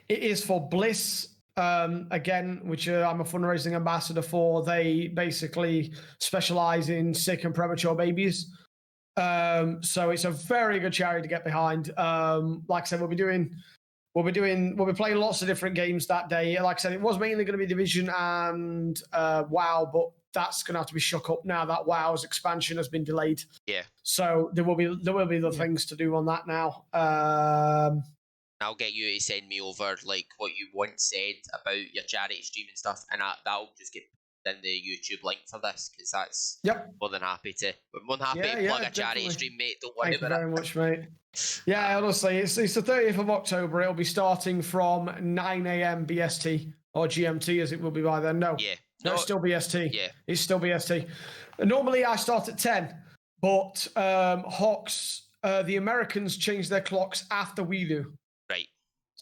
It is for Bliss. Again, which I'm a fundraising ambassador for. They basically specialize in sick and premature babies. So it's a very good charity to get behind. Like I said, we'll be playing lots of different games that day. Like I said, it was mainly going to be Division and WoW, but that's going to have to be shook up now that WoW's expansion has been delayed. Yeah. So there will be the things to do on that now.
I'll get you to send me over what you once said about your charity stream and stuff, and that'll just get in the YouTube link for this, because that's more than happy to. We're more than happy to plug a charity stream, mate. Don't worry about it.
Thank you very much, mate. Yeah, honestly, it's the 30th of October. It'll be starting from 9 a.m. BST or GMT, as it will be by then. No, it's still BST. Yeah, it's still BST. Normally, I start at 10, but Hawks, the Americans change their clocks after we do.
Right.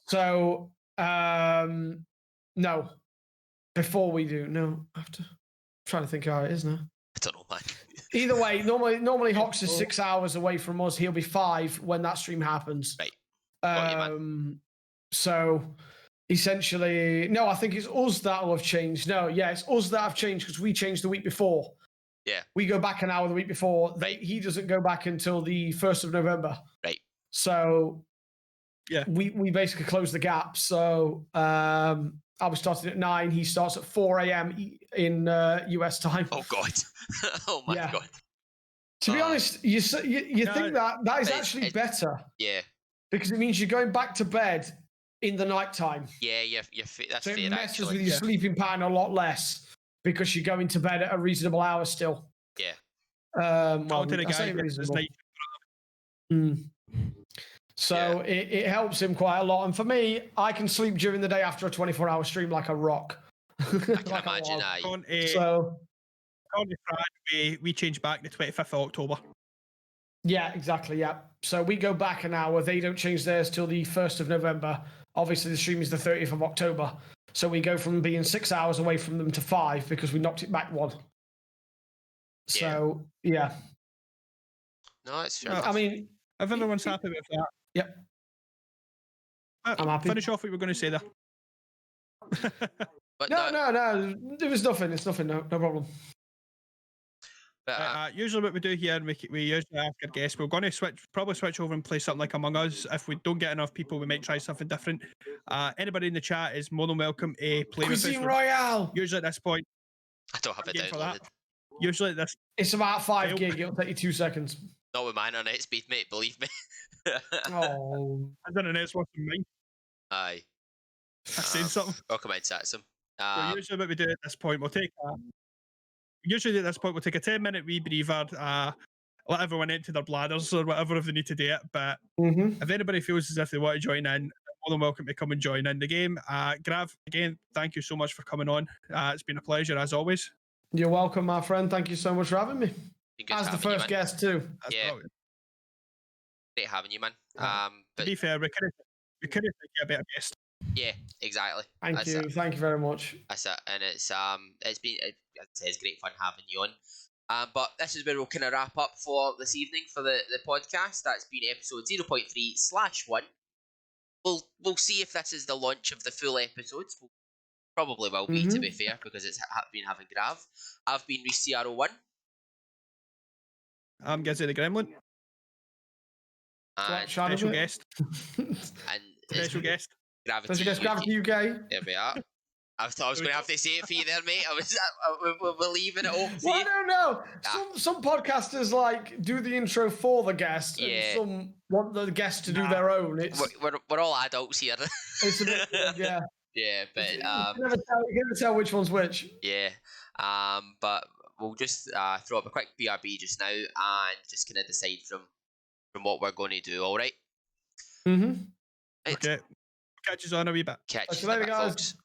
So, no. Before we do. No, after. I'm trying to think how it is now.
I don't know, man.
Either way, normally Hawks is 6 hours away from us. He'll be 5 when that stream happens.
Right. Got you, man.
So essentially, no, I think it's us that will have changed. No, yeah, it's us that have changed because we changed the week before.
Yeah.
We go back an hour the week before.
Right.
He doesn't go back until the 1st of November.
Right.
So
yeah,
we basically close the gap. So I was starting at 9. He starts at 4 a.m. in US time.
Oh God. Oh my God.
To be honest, you think that is actually better.
Yeah.
Because it means you're going back to bed in the nighttime.
Yeah, that's
so
fair.
It messes
actually.
with your sleeping pattern a lot less because you're going to bed at a reasonable hour still.
Yeah.
Well, I say reasonable. So it helps him quite a lot. And for me, I can sleep during the day after a 24-hour stream like a rock.
I can imagine.
So
we change back the 25th of October.
Yeah, exactly. Yeah. So we go back an hour. They don't change theirs till the 1st of November. Obviously, the stream is the 30th of October. So we go from being 6 hours away from them to 5 because we knocked it back 1. So, yeah.
No, it's fair.
I mean,
if everyone's happy with that.
Yep. I'm happy.
Finish off what you were going to say there.
But
no. There was nothing. It's nothing. No problem.
Usually what we do here, we usually ask our guests, we're going to probably switch over and play something like Among Us. If we don't get enough people, we might try something different. Anybody in the chat is more than welcome to play
Cuisine
with us.
Royale!
Usually at this point.
I don't have it downloaded.
Usually at this...
It's about 5 gig. It'll take you 2 seconds.
Not with my internet speed, mate. Believe me.
Oh.
I don't know, it's worse than mine.
Aye.
I've seen something.
I'll come out to some.
So usually what we do at this point, we'll take a 10-minute wee breather, let everyone empty their bladders or whatever if they need to do it. But if anybody feels as if they want to join in, they're more than welcome to come and join in the game. Grav, again, thank you so much for coming on. It's been a pleasure as always.
You're welcome, my friend. Thank you so much for having me. As the first guest too.
Yeah. Great having you, man.
But to be fair, we could have taken a better guest.
Yeah, exactly.
Thank you. Thank you very much.
That's it. And it's been, I'd say it's great fun having you on. But this is where we'll kind of wrap up for this evening for the podcast. That's been episode 0.3/1. We'll see if this is the launch of the full episodes. We'll probably will be, to be fair, because it's been having Grav. I've been Reece CR01.
I'm Gizzy the Gremlin.
And
special guest.
And
special guest.
GraviteaUK.
There we are. I thought I was going to have to say it for you there, mate. We're leaving it open.
Well, I don't know. Some podcasters like do the intro for the guest, and some want the guest to do their own.
We're all adults here.
It's a bit, yeah.
Yeah, but
you can never tell which one's which.
Yeah, but we'll just throw up a quick BRB just now and just kind of decide from what we're going to do. All right.
Right.
Okay. Catch you on a wee bit.
Catch you later, guys. Folks.